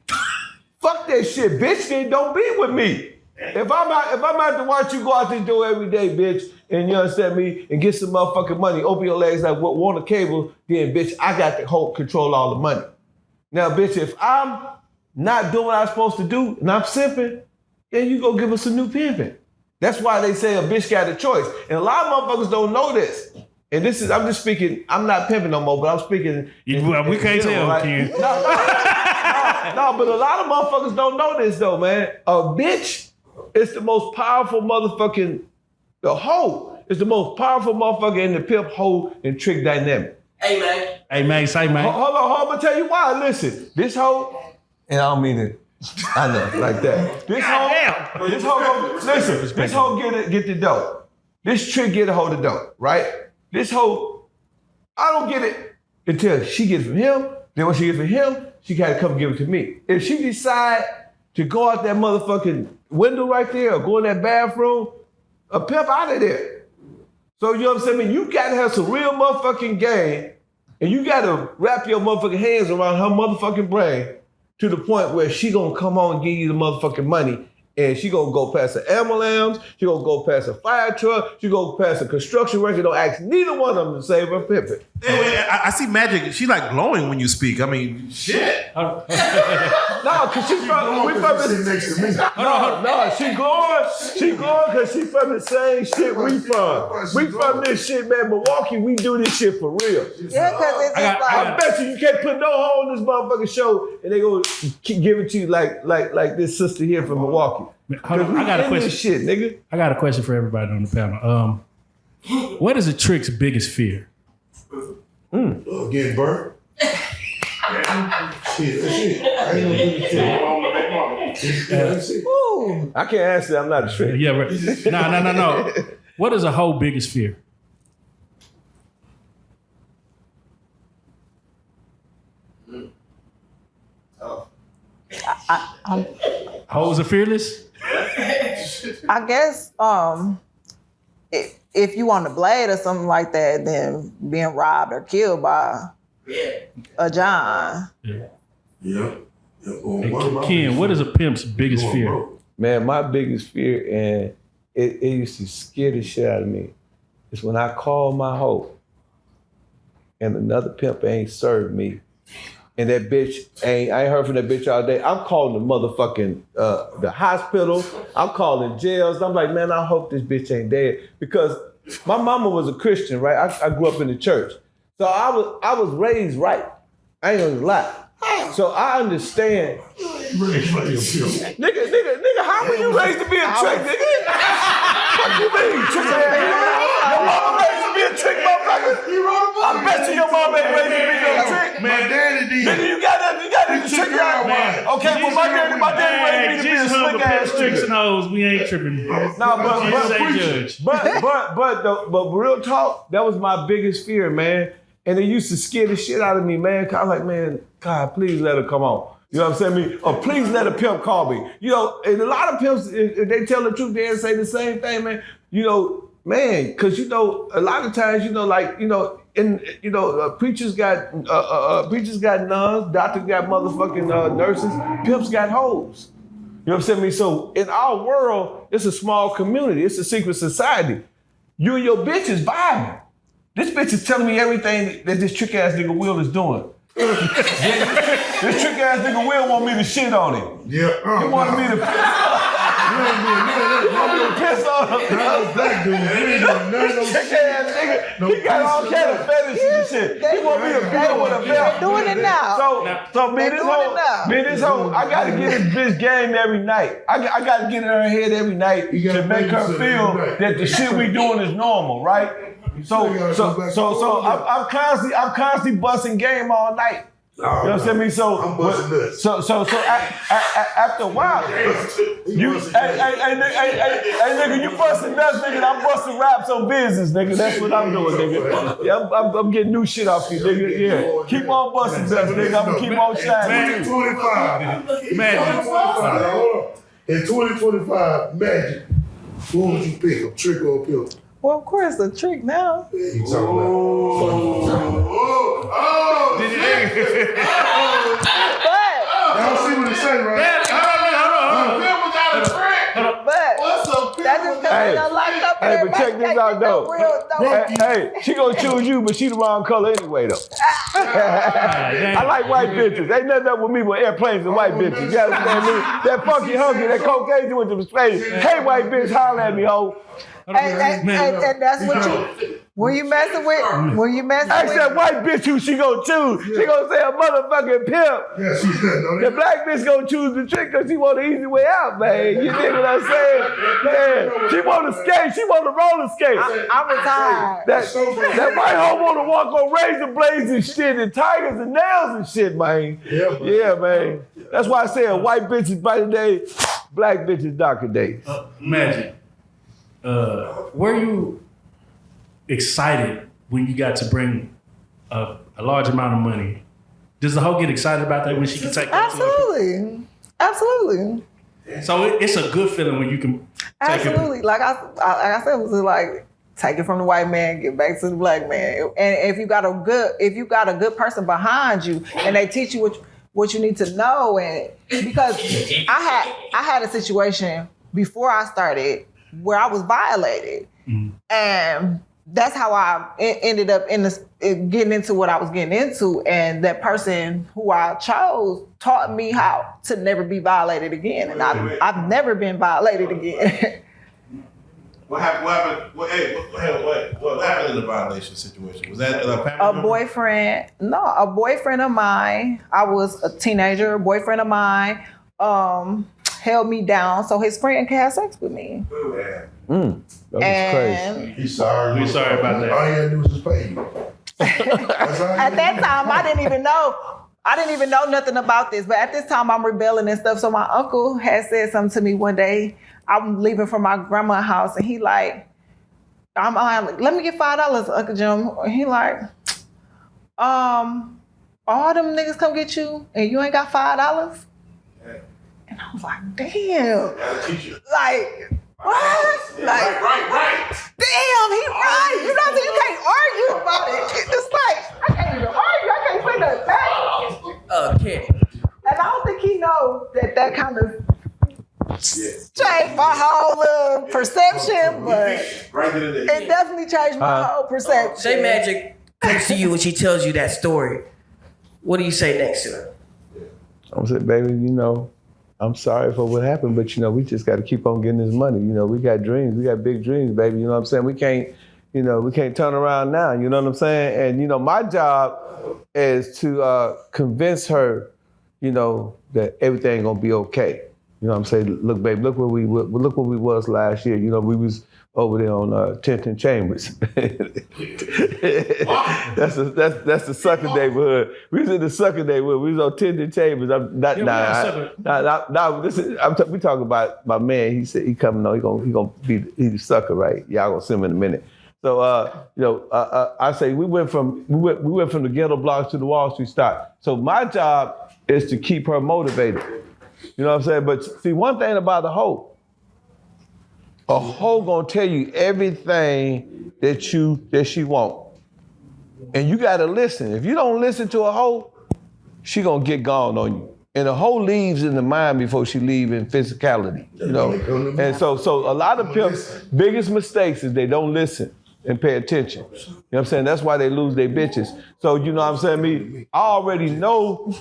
Fuck that shit, bitch. Then don't be with me. If I'm out to watch you go out this door every day, bitch, and you understand me, and get some motherfucking money, open your legs like want a cable, then bitch, I got to control all the money. Now, bitch, if I'm not doing what I'm supposed to do and I'm simping, then you go give us some new pimping. That's why they say a bitch got a choice. And a lot of motherfuckers don't know this. And this is, I'm just speaking, I'm not pimping no more, but I'm speaking. We can't tell, right? Ken. No, but a lot of motherfuckers don't know this though, man. A bitch is the most powerful motherfucking, the hoe is the most powerful motherfucker in the pimp, hoe, and trick dynamic. Hey, man. Hey, man, say, man. Hold on, I'm gonna tell you why. Listen, this hoe, and I don't mean it, I know, like that. This hoe get the dough. This trick get a hold of the dough, right? This hoe, I don't get it until she gets it from him. Then when she gets it from him, she gotta come give it to me. If she decide to go out that motherfucking window right there or go in that bathroom, a pimp out of there. So you know what I'm saying? You gotta have some real motherfucking game and you gotta wrap your motherfucking hands around her motherfucking brain to the point where she gonna come on and give you the motherfucking money and she gonna go past the ambulance, she gonna go past a fire truck, she gonna go past a construction worker, don't ask neither one of them to save her pimping. I see Magic, she like glowing when you speak. I mean, shit. No, cause she's from, we from the, no, she glowing cause she from the same shit we from. We from this shit, man. Milwaukee, we do this shit for real. Yeah, cause it's just I bet you can't put no hole in this motherfucking show and they gonna give it to you like this sister here from Milwaukee. Hold on, I got a question. Shit, nigga. I got a question for everybody on the panel. What is a trick's biggest fear? Getting burnt. Shit, that's it. I ain't gonna do the that's it. I can't answer that. I'm not a trick. Yeah, right. No. What is a hoe biggest fear? Hoes are fearless? I guess if you on the blade or something like that, then being robbed or killed by a John. Yeah. Ken, what is a pimp's biggest fear? Man, my biggest fear, and it used to scare the shit out of me, is when I call my hoe and another pimp ain't served me and that bitch I ain't heard from that bitch all day. I'm calling the motherfucking the hospital. I'm calling jails. I'm like, man, I hope this bitch ain't dead because my mama was a Christian, right? I grew up in the church, so I was raised right. I ain't gonna lie. So I understand. Nigga, how were you raised to be a trick, nigga? What you mean? Trick your mama raised to be a trick, motherfucker? I bet you your mama ain't raised to be no trick. My daddy did. Nigga, you got to trick your ass. Okay, well my daddy raised me to be a slick ass tricks trick. and hoes, we ain't tripping. But real talk, that was my biggest fear, man. And it used to scare the shit out of me, man. Cause I was like, man, God, please let her come on. You know what I'm saying? Or please let a pimp call me. You know, and a lot of pimps, if they tell the truth, they say the same thing, man. You know, man, because, you know, a lot of times, you know, like, you know, preachers got nuns, doctors got motherfucking nurses, pimps got hoes. You know what I'm saying? So in our world, it's a small community. It's a secret society. You and your bitch is vibing. This bitch is telling me everything that this trick ass nigga Will is doing. This trick ass nigga Will want me to shit on him. Yeah. He wanted me to piss on him. That dude, Trick ass nigga, he got all kind of fetishes and shit. He want me to beat him with a belt. They're doing it now. So me this hoe, I gotta get this bitch game every night. I gotta get in her head every night to make her feel that the shit we doing is normal, right? So I'm constantly busting game all night. You know what I'm saying? So I'm busting nuts. So after a while, hey nigga, you busting nuts, nigga. I'm busting raps on business, nigga. That's what I'm doing, nigga. Yeah, I'm getting new shit off you, nigga. Yeah, keep on busting nuts, nigga. I'm gonna keep on shining. 2025, in 2025, Magic, who would you pick, a trick or a pimp? Well, of course, the trick now. You talking But y'all see what he say, right? But that just because they done locked up Hey, but check this out, though. Hey, she gonna choose you, but she the wrong color anyway, though. I like white bitches. Ain't nothing up with me with airplanes and white bitches. You understand me? That funky hunky, that cocaine went to the space. Hey, white bitch, holler at me, ho. And that's what when you messing with, Ask that white bitch who she gonna choose. She gonna say a motherfucking pimp. Yeah, she said, no, The black bitch gonna choose the trick because she want the easy way out, man. You dig what I'm saying? Man, she want to skate. She want to roller skate. I'm retired. That white hoe want to walk on razor blades and shit and tigers and nails and shit, man. Yeah, man. That's why I say a white bitch is brighter day, black bitch is darker days. Magic. Were you excited when you got to bring a large amount of money? Does the hoe get excited about that when she can take that? Absolutely. So it's a good feeling when you can take Absolutely. Like I said, it was like take it from the white man, get back to the black man. And if you got a good person behind you and they teach you what you need to know, and because I had a situation before I started where I was violated. And that's how I ended up getting into what I was getting into. And that person who I chose taught me how to never be violated again. And I've never been violated again. What happened? What happened in the violation situation? Was that a family A member? boyfriend of mine. I was a teenager. A boyfriend of mine held me down so his friend could have sex with me. That was crazy. He's sorry. We're sorry about that. All you had to do was just pay him. At that time, I didn't even know nothing about this. But at this time, I'm rebelling and stuff. So my uncle had said something to me one day. I'm leaving from my grandma's house, and he like, I'm like, let me get $5, Uncle Jim. And he like, all them niggas come get you, and you ain't got $5. And I was like, damn. Like, what? Like, right. Damn, he right. You know what I'm saying? You can't argue about it. It's like, I can't even argue. I can't say nothing back. Okay. And I don't think he knows that kind of changed my whole perception, but it definitely changed my whole perception. Say Magic comes to you and she tells you that story. What do you say next to it? I'm saying, baby, I'm sorry for what happened, but we just got to keep on getting this money. We got dreams, we got big dreams, baby. You know what I'm saying? We can't turn around now. You know what I'm saying? And my job is to convince her, that everything gonna be okay. You know what I'm saying? Look, baby, look where we was last year. We was over there on 10th and Chambers. that's the sucker neighborhood. We was in the sucker neighborhood. We was on 10th and Chambers. We talking about my man. He said he coming on. He gonna be the sucker, right? Y'all gonna see him in a minute. So I say we went from the ghetto blocks to the Wall Street stock. So my job is to keep her motivated. You know what I'm saying? But see, one thing about a hoe gonna tell you everything that she want. And you gotta listen. If you don't listen to a hoe, she gonna get gone on you. And a hoe leaves in the mind before she leave in physicality, And so a lot of pimps' biggest mistakes is they don't listen and pay attention. You know what I'm saying? That's why they lose their bitches. So you know what I'm saying? I already know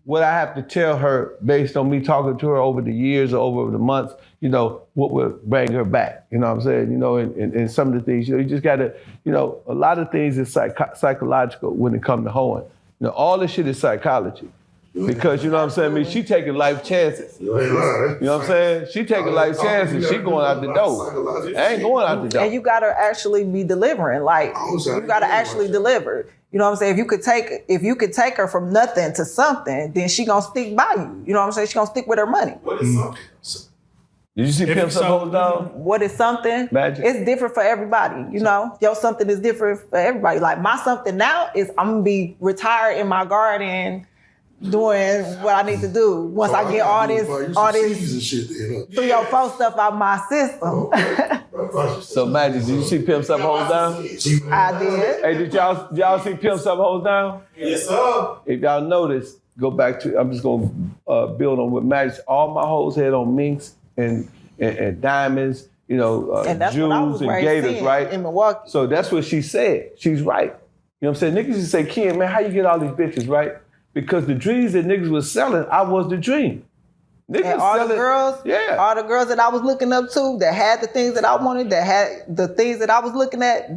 what I have to tell her based on me talking to her over the years or over the months, what will bring her back. You know what I'm saying? And some of the things, you just gotta, a lot of things is psychological when it comes to hoeing. All this shit is psychology. Because, you know what I'm saying? She taking life chances. You know what I'm saying? She taking life chances. She going out the door. I ain't going out the door. And you gotta actually be delivering. Like, you gotta actually deliver. You know what I'm saying? If you could take her from nothing to something, then she gonna stick by you. You know what I'm saying? She gonna stick with her money. What is something? Did you see Pimp Something Down? What is something? Magic. It's different for everybody. Your something is different for everybody. Like my something now is I'm gonna be retired in my garden, doing what I need to do once I get all this 3 or 4 stuff out my system. So Magic, did you see Pimp Something Hold Down? I did. Hey, did y'all see Pimp Something Hold Down? Yes, sir. If y'all notice, go back to, I'm just gonna build on what Magic, all my hoes had on minks and diamonds, and that's jewels and gators, right? In Milwaukee. So that's what she said. She's right. You know what I'm saying? Niggas just say, Ken, man, how you get all these bitches, right? Because the dreams that niggas was selling, I was the dream. Niggas and all selling, the girls, all the girls that I was looking up to, that had the things that I wanted, that had the things that I was looking at,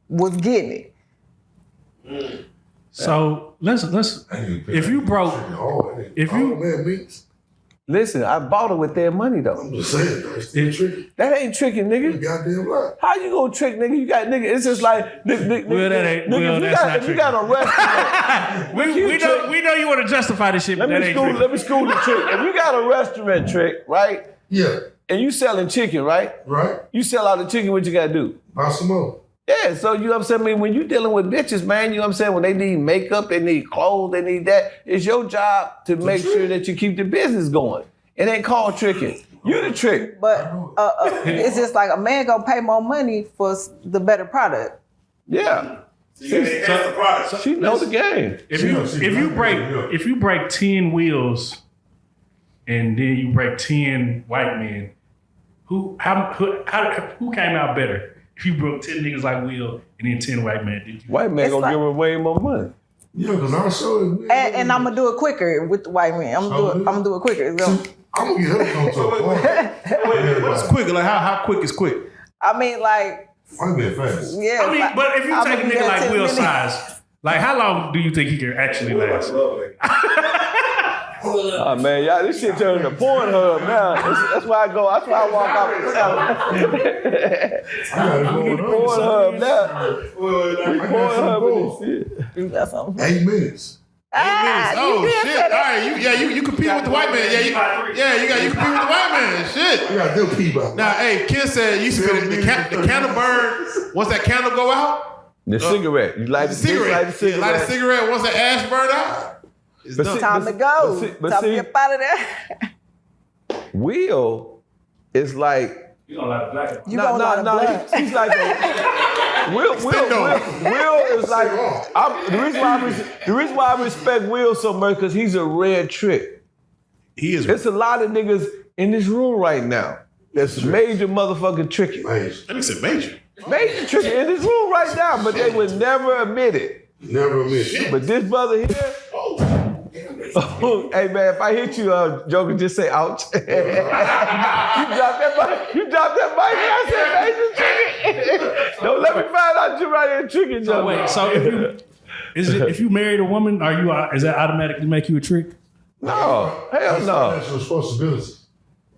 was getting it. So let's if you broke, listen, I bought it with their money though. I'm just saying, that's tricky. That ain't tricky, nigga. Goddamn lie. How you gonna trick, nigga? You got nigga. It's just like, that's not tricky. You got a restaurant. we know you want to justify this shit, but that ain't tricky. Let me school the trick. If you got a restaurant trick, right? Yeah. And you selling chicken, right? Right. You sell out the chicken, what you gotta do? Buy some more. Yeah, so you know what I'm saying? I mean, when you dealing with bitches, man, you know what I'm saying? When they need makeup, they need clothes, they need that. It's your job to make sure that you keep the business going. It ain't called tricking. You the trick. But it's just like a man gonna pay more money for the better product. Yeah. She knows the game. If you break 10 wheels and then you break 10 white men, who came out better? If you broke 10 niggas like Will and then 10 white men, did you? White man gonna give her way more money. Yeah, because I'll show it. And I'm gonna do it quicker with the white man. I'm gonna do it quicker. I'm gonna get her to a Wait, what's quick? Like how quick is quick? I mean, like, white man fast. yeah. I mean, but if you take a nigga like Will size, like how long do you think he can actually last? Oh man, y'all, this shit turned to Pornhub now. That's why I walk off the salad. Pornhub now. Pornhub and this shit. You got something? 8 minutes. Oh shit! All right, you compete with the white man. You compete with the white man. Shit. I got them people. Now, hey, Ken said you spit the candle burn. Once that candle go out, the cigarette. You light the cigarette. Light a cigarette. Once the ash burn out. It's time to go. Time to get out of there. Will is like. You gonna light a black? You gonna light a black? He's like Will is like. The reason why I respect Will so much because he's a rare trick. He is. There's a lot of niggas in this room right now that's major motherfucking tricking. Let me say major. Major tricking in this room right now, but they would never admit it. Never admit it. But this brother here. Hey man, if I hit you, Joker, just say ouch. You dropped that mic. I said, man, you tricking. Don't let me find out you right here tricking, Joker. So wait, so if you married a woman, does that automatically make you a trick? No, hell no. Financial responsibilities.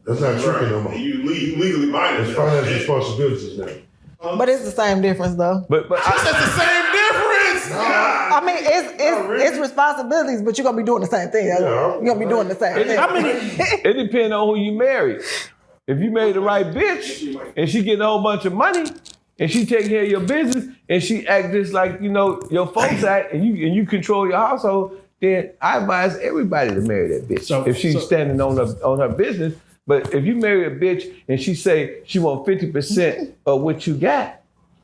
That's not tricking no more. You legally minded. It's financial responsibilities now. But it's the same difference though. But That's the same difference. I mean, it's responsibilities, but you're gonna be doing the same thing. You're gonna be doing the same thing. it depends on who you marry. If you marry the right bitch and she getting a whole bunch of money and she taking care of your business and she act just like your folks act and you control your household, then I advise everybody to marry that bitch if she's standing on her business. But if you marry a bitch and she say she want 50% of what you got,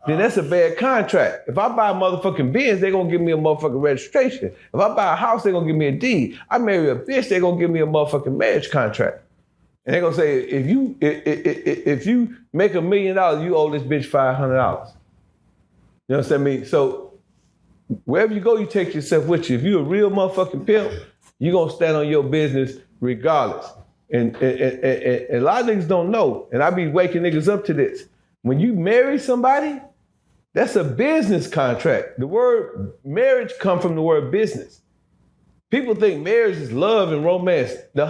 then that's a bad contract. If I buy a motherfucking Benz, they gonna give me a motherfucking registration. If I buy a house, they gonna give me a deed. I marry a bitch, they gonna give me a motherfucking marriage contract. And they gonna say, if you make $1 million, you owe this bitch $500. You know what I'm saying? So wherever you go, you take yourself with you. If you a real motherfucking pimp, you gonna stand on your business regardless. And a lot of niggas don't know, and I be waking niggas up to this. When you marry somebody, that's a business contract. The word marriage come from the word business. People think marriage is love and romance. The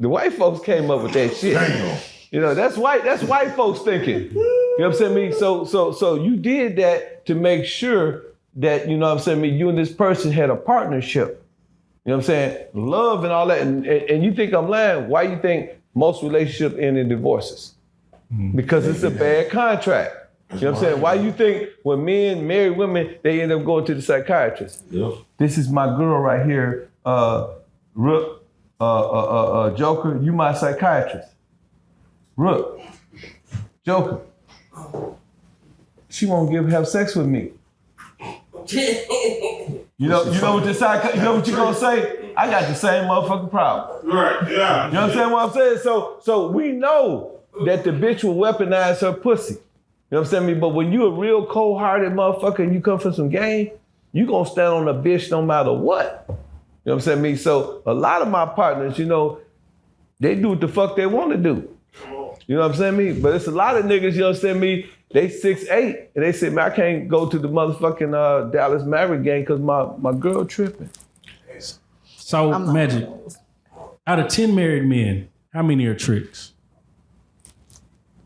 white folks came up with that shit. Damn. That's white folks thinking. You know what I'm saying? So you did that to make sure that, you know what I'm saying, you and this person had a partnership. You know what I'm saying? Love and all that. And you think I'm lying. Why you think most relationships end in divorces? Because it's a bad contract. You know what I'm saying? Why you think when men marry women, they end up going to the psychiatrist? Yep. This is my girl right here, Rook, Joker, you my psychiatrist. Rook, Joker, she won't have sex with me. You know what you gonna say? I got the same motherfucking problem. Right, yeah. You understand what I'm saying? So we know that the bitch will weaponize her pussy. You know what I'm saying? But when you a real cold-hearted motherfucker and you come from some game, you gonna stand on a bitch no matter what. You know what I'm saying? So a lot of my partners, they do what the fuck they want to do. You know what I'm saying? But it's a lot of niggas, you know what I'm saying? They 6'8", and they say, man, I can't go to the motherfucking Dallas Maverick game because my girl tripping. So, Magic, out of 10 married men, how many are tricks?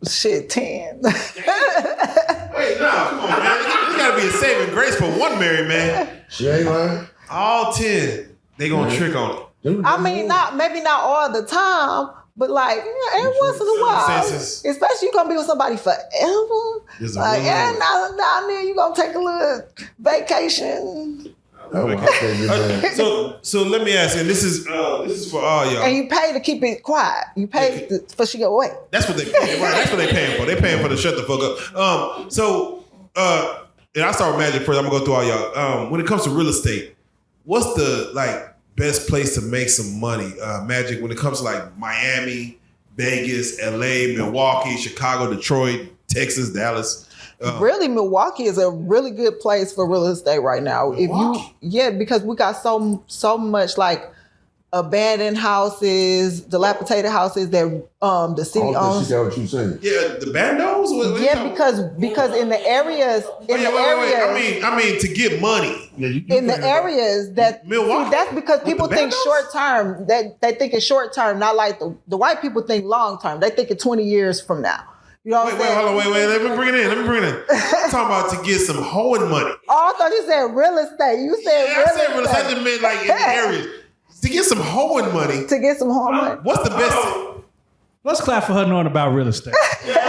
Shit, 10. Wait, no, come on, man. There's gotta be a saving grace for one married man. She ain't lying. All 10, they gonna trick on it. I mean, maybe not all the time, but like every once in a while, especially you gonna be with somebody forever. Like, now and then you gonna take a little vacation. So let me ask you, and this is for all y'all. And you pay to keep it quiet. You pay for she go away. That's what they pay. Right, that's what they paying for. They paying for to shut the fuck up. And I start with Magic first. I'm gonna go through all y'all. When it comes to real estate, what's the best place to make some money? Magic, when it comes to like Miami, Vegas, LA, Milwaukee, Chicago, Detroit, Texas, Dallas. Really, Milwaukee is a really good place for real estate right now. Because we got so much like abandoned houses, dilapidated houses that the city owns. She got what you saying. Yeah, the bandos. Because in the areas, I mean to get money in the areas that Milwaukee. See, that's because people think short term. That they think it's short term, not like the white people think long term. They think it 20 years from now. You know what I'm saying? Hold on, wait. Let me bring it in. I'm talking about to get some hoeing money. Oh, I thought you said real estate. You said real estate. I said real estate. I just meant like in the areas. To get some hoeing money. To get some hoeing money. What's the best? Let's clap for her knowing about real estate. You said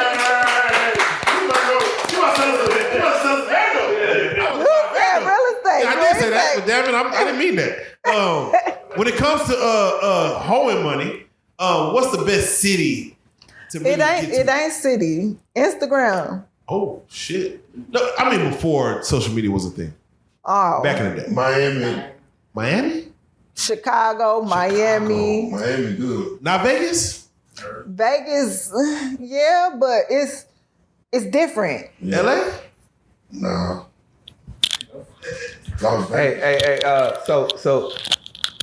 real estate. I did say that, but damn it, I didn't mean that. When it comes to hoeing money, what's the best city? It ain't city. Instagram. Oh shit! No, I mean before social media was a thing. Oh, back in the day. Miami, Chicago, Miami. Miami good. Not Vegas. Vegas, yeah, but it's different. Yeah. LA. Nah. Hey, so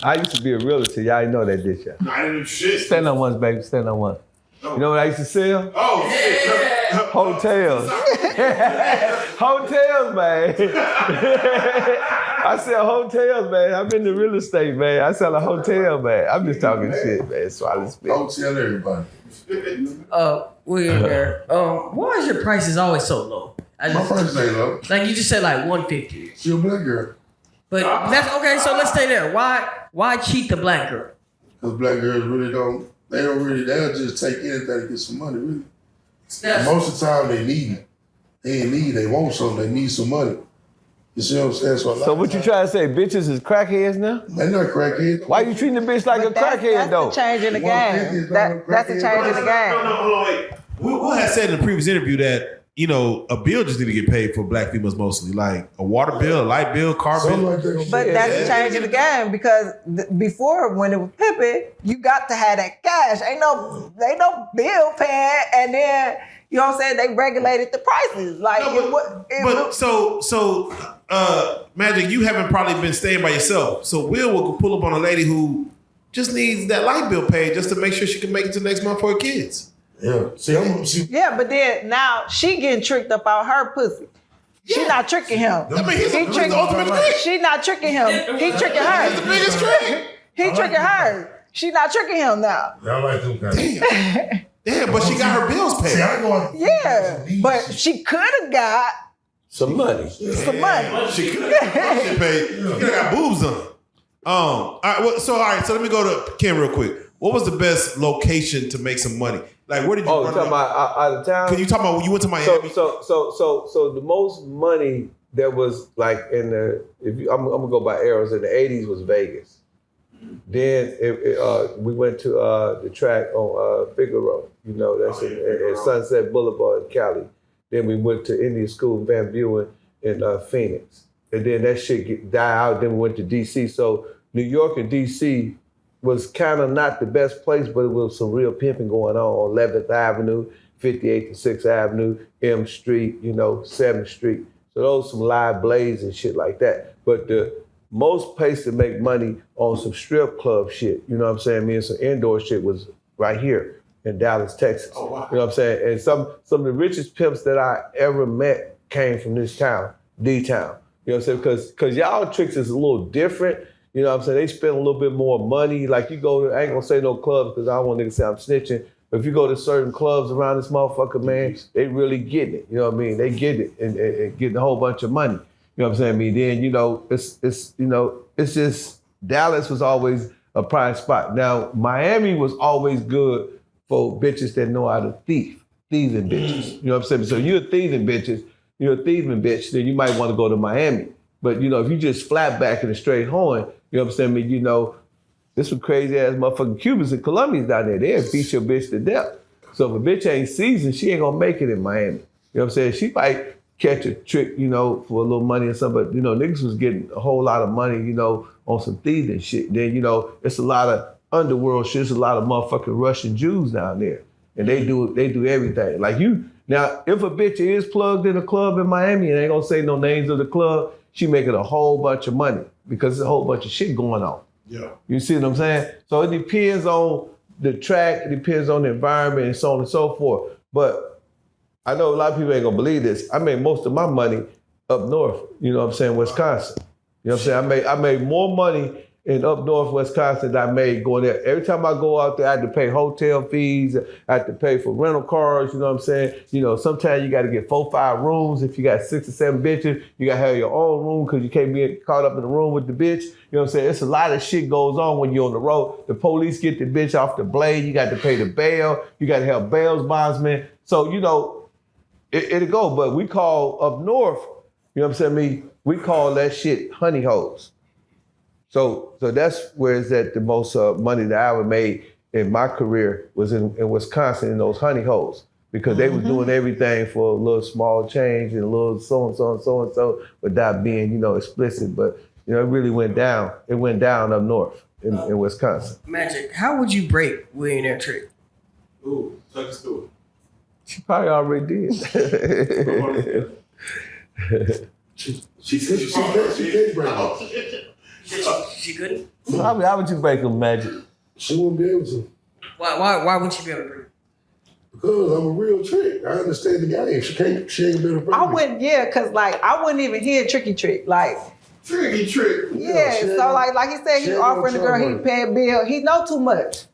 I used to be a realtor. Y'all didn't know that, did y'all? No, I didn't do shit. Stand on one, baby. Stand on one. You know what I used to sell? Oh, shit. Hotels. Hotels, man. I sell hotels, man. I'm in the real estate, man. I sell a hotel, man. I'm just talking shit, man. Swallow spit. Don't tell everybody. Willionaire, why is your prices always so low? My prices ain't low. Like you just said, like 150. She a black girl. But that's okay. So let's stay there. Why cheat the black girl? Because black girls really don't. They'll just take anything to get some money, really. And most of the time they need it. They ain't need, they want something, they need some money. You see what I'm saying? So what you trying to say, bitches is crackheads now? They're not crackheads. Why you treating the bitch like a crackhead though? That's the change in the game. That's the change in the game. No, hold on, wait. Will had said in the previous interview that, you know, a bill just need to get paid for black females mostly, like a water bill, a light bill, car bill. But that's the change in the game because before when it was Pimpin, you got to have that cash. Ain't no bill paying, and then you know what I'm saying, they regulated the prices. Like Magic, you haven't probably been staying by yourself. So will pull up on a lady who just needs that light bill paid just to make sure she can make it to next month for her kids. Yeah. Yeah, but then now she getting tricked up out her pussy. She not tricking him. I mean, he's the ultimate trick. She not tricking him. He tricking her. He's the biggest trick. He tricking her. She not tricking him now. Y'all like them guys. Damn, but she got her bills paid. Yeah, but she could have got some money. Some money. She could have paid. She could have got boobs on. All right. So let me go to Ken real quick. What was the best location to make some money? Like, where did you? Oh, you talking about out of town? Can you talk about when you went to Miami? So the most money that was like in the I'm gonna go by eras in the '80s was Vegas. Then we went to the track on Figueroa. You know, that's in Sunset Boulevard in Cali. Then we went to Indian School in Van Buren in Phoenix. And then that shit died out. Then we went to DC. So New York and DC was kind of not the best place, but it was some real pimping going on 11th Avenue, 58th and 6th Avenue, M Street, you know, 7th Street. So those some live blaze and shit like that. But the most place to make money on some strip club shit, you know what I'm saying? Me and some indoor shit was right here in Dallas, Texas. Oh, wow. You know what I'm saying? And some of the richest pimps that I ever met came from this town, D-Town. You know what I'm saying? Because y'all tricks is a little different. You know what I'm saying? They spend a little bit more money. Like you go to, I ain't gonna say no clubs because I don't want niggas to say I'm snitching. But if you go to certain clubs around this motherfucker, man, they really getting it. You know what I mean? They get it and getting a whole bunch of money. You know what I'm saying? I mean, then, you know, it's just Dallas was always a prime spot. Now, Miami was always good for bitches that know how to thieving bitches. You know what I'm saying? So you're a thieving bitch, then you might want to go to Miami. But, you know, if you just flat back in a straight horn, you know what I'm saying? I mean, you know, there's some crazy ass motherfucking Cubans and Colombians down there. They'll beat your bitch to death. So if a bitch ain't seasoned, she ain't gonna make it in Miami. You know what I'm saying? She might catch a trick, you know, for a little money or something. But, you know, niggas was getting a whole lot of money, you know, on some thieving shit. Then, you know, it's a lot of underworld shit. There's a lot of motherfucking Russian Jews down there. And they do everything. Like you, now, if a bitch is plugged in a club in Miami and ain't gonna say no names of the club, she making a whole bunch of money because there's a whole bunch of shit going on. Yeah. You see what I'm saying? So it depends on the track, it depends on the environment and so on and so forth. But I know a lot of people ain't gonna believe this. I made most of my money up north, you know what I'm saying, Wisconsin. You know what I'm saying? I made more money in up north Wisconsin than I made going there. Every time I go out there, I had to pay hotel fees, I had to pay for rental cars, you know what I'm saying? You know, sometimes you gotta get 4-5 rooms. If you got 6 or 7 bitches, you gotta have your own room because you can't be caught up in the room with the bitch. You know what I'm saying? It's a lot of shit goes on when you're on the road. The police get the bitch off the blade, you got to pay the bail, you gotta have bail bondsmen. So, you know, it'll go, but we call up north, you know what I'm saying? We call that shit honey hoes. So that's where it's at the most money that I ever made in my career was in Wisconsin in those honey holes because they was doing everything for a little small change and a little so-and-so without being, you know, explicit. But, you know, it really went down. It went down up north in Wisconsin. Magic, how would you break Willionaire trick? Ooh, take us through it. She probably already did. She said she break it. She couldn't? How would you break them, Magic? She wouldn't be able to. Why wouldn't she be able to break? Because I'm a real trick. I understand the game. She ain't been a problem. I wouldn't, cause like I wouldn't even hear tricky trick. Like Tricky trick. yeah, so like he said, he's offering the girl, he paying bill. He know too much.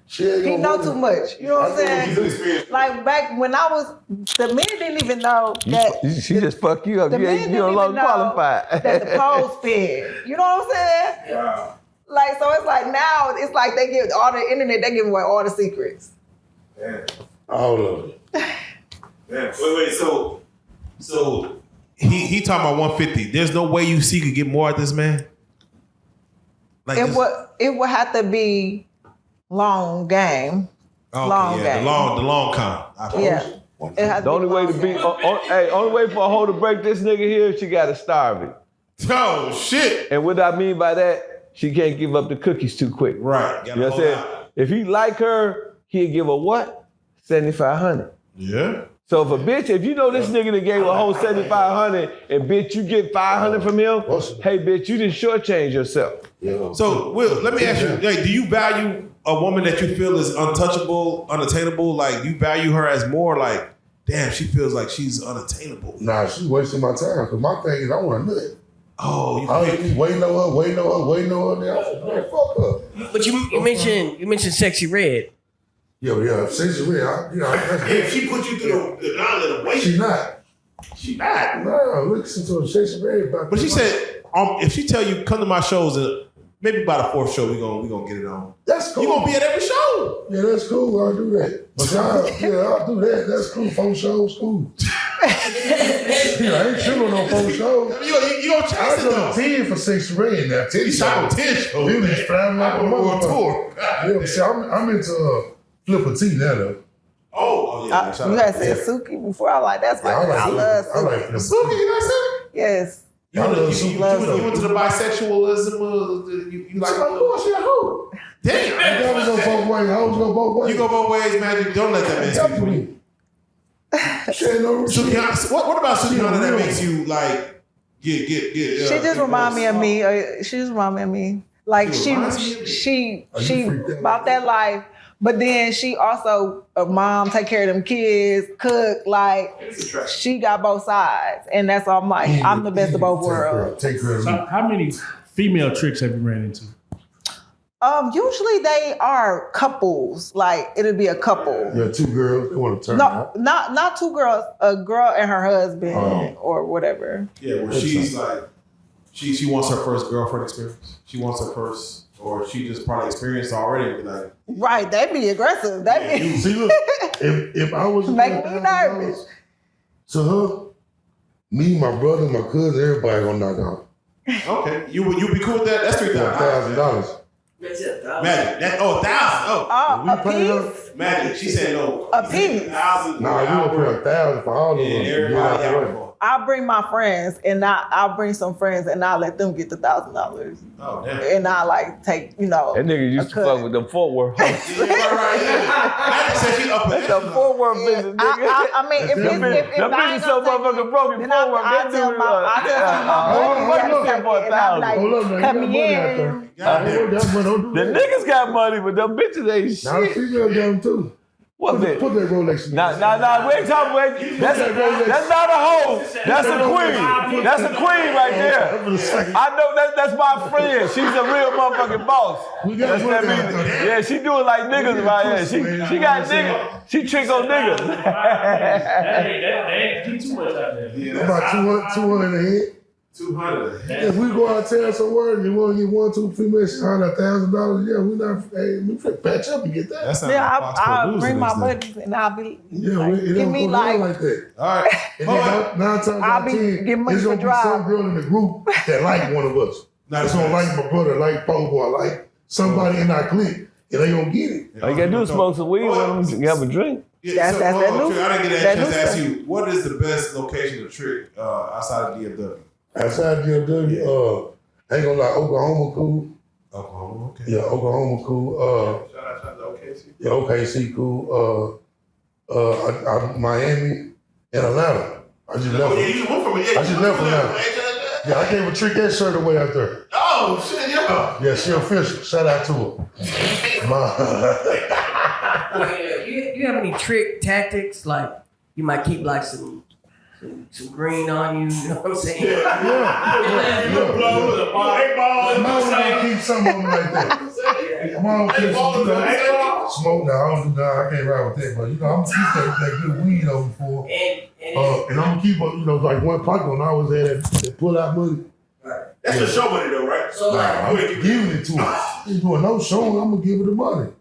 He know too much. You know what I'm saying? Like back when I was, the men didn't even know that. She just fuck you up. The You men no didn't longer even know qualified. that the pole spin. You know what I'm saying? Wow. Like, so it's like now, it's like they give all the internet, they give away all the secrets. Yeah. All of it. Yeah. Wait. So he talking about 150. There's no way you could get more at this man. Like It would have to be long game. okay, long yeah, game. the long con. Yeah. It has The only way to be, only way for a hoe to break this nigga here, she gotta starve it. Oh shit! And what I mean by that, she can't give up the cookies too quick. Right. You know what I'm saying? If he like her, he'd give her what? 7,500. Yeah. So if you know this nigga that gave a whole 7,500, and bitch, you get 500 from him, hey bitch, you didn't shortchange yourself. Yeah. So Will, let me ask you, like, do you value a woman that you feel is untouchable, unattainable? Like, you value her as more like, damn, she feels like she's unattainable. Nah, she's wasting my time. Because my thing is, I want a nut. Oh, I was waiting on her. Then I said, man, fuck her. But you mentioned Sexy Red. Yeah. Since you if she put you through the gauntlet of waiting, she's not. She not. No, listen to her. She's very about. But she said, if she tell you come to my shows, maybe by the fourth show we gonna get it on. That's cool. You gonna be at every show. Yeah, that's cool. I'll do that. But I'll do that. That's cool. 4 shows, cool. I ain't chilling on 4 shows. You don't chase it though. 10 for 6 red now. 10 You shot on 10 shows. You just traveling like a motherfucker. Tour. Yeah, see, I'm into Flipper T now though. Oh yeah. You had said Suki before. I like that's my Yeah, I love I like Suki. Flipper. Suki, you like Suki? Yes. You went to the bisexualism. You like? Of course, yeah, hoe. Damn. That was go both ways. Hoes go both ways. You go both ways, Magic. Don't let that man speak for you. What about Sukiana that makes you like get? She just remind me of me. She just remind me of me. Like she about that life, but then she also a mom, take care of them kids, cook. Like she got both sides, and that's all. I'm like, I'm the best of both worlds. Take care of So me. how many female tricks have you ran into? Usually they are couples. Like it'll be a couple. Yeah, 2 girls. They want to turn No, out. not 2 girls. A girl and her husband, or whatever. Yeah, where she's like, she wants her first girlfriend experience. She wants her first, or she just probably experienced already. And be like, Right, that'd be aggressive. That'd be See, look, if I was make me nervous. to her, me, my brother, my cousin, everybody gonna knock out okay, you be cool with that? That's $3,000. $1,000. Magic. That 1,000. A We pay her. piece? Magic. She said no. A piece. 1,000. Nah, you gonna pay 1,000 for all of Yeah, us. everybody Yeah, got one. I'll bring my friends, and I'll bring some friends, and I'll let them get the $1,000, Oh damn. and I like take That nigga used to fuck with the Fort Worth. Yeah, right. Magic said she up in That's the Fort Worth business, nigga. I mean, if Them bitches so motherfucking broke in Fort Worth. I tell What you looking for $1,000? Hold up, man. Come You got money out in. there. Don't do The that. niggas got money, but them bitches ain't Now the shit. female got them too. What bitch? Put that Rolex in Nah, we ain't talking about that's not a hoe. That's a queen. That's a queen right there. I know that's my friend. She's a real motherfucking boss. That's that mean. Yeah, she do it like niggas right here. She got niggas. She trick on niggas. That ain't too much out there. Yeah, About 200 a head. 200. If we go out town somewhere and you want to get 1, 2 females, $100,000, yeah, we not. Hey, we finna patch up and get that. That's not Yeah, I'll bring my buddies, and I'll be Yeah, it give don't me go down like like that. All right. And then 9 times I'll out of be 10, giving money there's for gonna be some drive. girl in the group that like one of us. That's gonna like my brother, like Pogo, I like somebody in our clique, and they gonna get it. All you gotta do is smoke some weed with them, have a drink. Yeah, That's that new- Trick, I didn't get that that chance to new ask you, what is the best location to trick outside of DFW? Outside DFW, ain't gonna lie, Oklahoma cool. Oklahoma, okay. Yeah, Oklahoma cool. Shout out to OKC. Yeah, OKC cool. Miami and Atlanta. I just left. Oh, yeah, you went from I just left Atlanta. Yeah, I gave a trick that shirt away out there. Oh, Oh, shit, yeah. Yeah, she official. Shout out to her. You have any trick tactics? Like you might keep like some green on you. You know what I'm saying? Yeah. I'm gonna keep something on me like that. I'm gonna keep smoke now. I don't do that. I can't ride with that, but I'm gonna keep that good weed on before. And I'm gonna keep like one pocket when I was there that pull out money. That's the show money though, right? So I'm giving it to her. Ain't doing no showing. I'm gonna give her the money.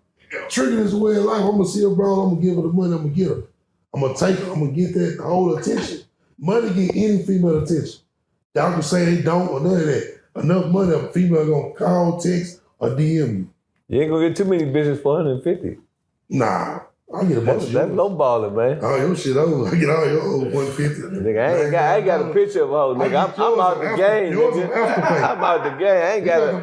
Tricking is a way of life. I'm gonna see her, bro. I'm gonna give her the money. I'm gonna get her. I'm gonna take her. I'm gonna get that whole attention. Money get any female attention. Y'all can say they don't or none of that. Enough money, a female gonna call, text, or DM you. You ain't gonna get too many bitches for 150. Nah, I get a bunch of That's low balling, man. Oh, your shit over. I get all your old 150. Nigga, I ain't got a picture of a hoe, nigga. I'm out the game, nigga. I'm out the game. I ain't got a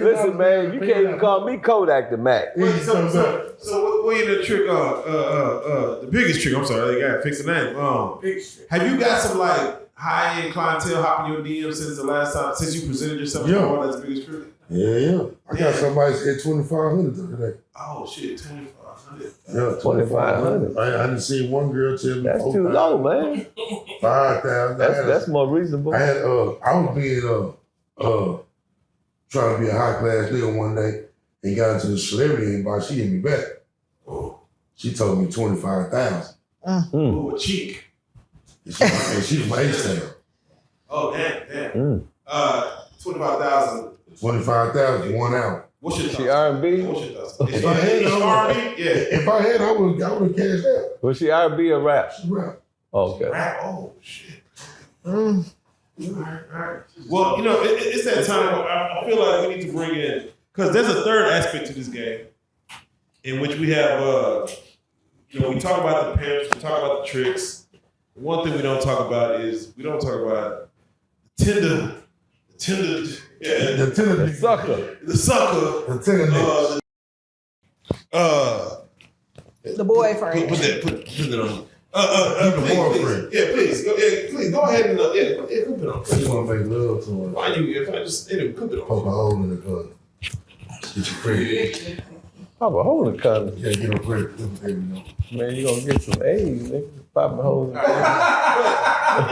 listen, man. You can't even call me Kodak the Mac. So what you the trick? The biggest trick. I'm sorry, they got to fix the name. Have you got some like high-end clientele hopping your DMs since the last time since you presented yourself? Yeah. That's the biggest trick. Yeah. I got somebody at 2,500 the other day. Oh shit, 2,500. Yeah, 2,500. I didn't see one girl tell me. That's too low, man. 5,000. That's more reasonable. I was being trying to be a high class nigga one day and got into the celebrity inbox. She hit me back. She told me 25,000. Ooh, a cheek. And she was my H-Town. Oh damn. 25,000. 25,000 1 hour. What's your She R&B? What's your thoughts? If I had, I would have cashed out. Was she R&B or rap? She rap. Okay. Rap? Oh shit. All right. Well, it's that time. I feel like we need to bring in because there's a third aspect to this game, in which we have we talk about the pimps, we talk about the tricks. One thing we don't talk about is we don't talk about the sucker. The boyfriend. Put that on. Please. Yeah, please. Please go ahead and put it on. I just want to make love to her. Why you? If I just put it on. Poke a hole in the gun. Get your credit. Pop a hole in the condom. Yeah, get no credit. Man, you gonna get some AIDS, nigga. Popping holes in the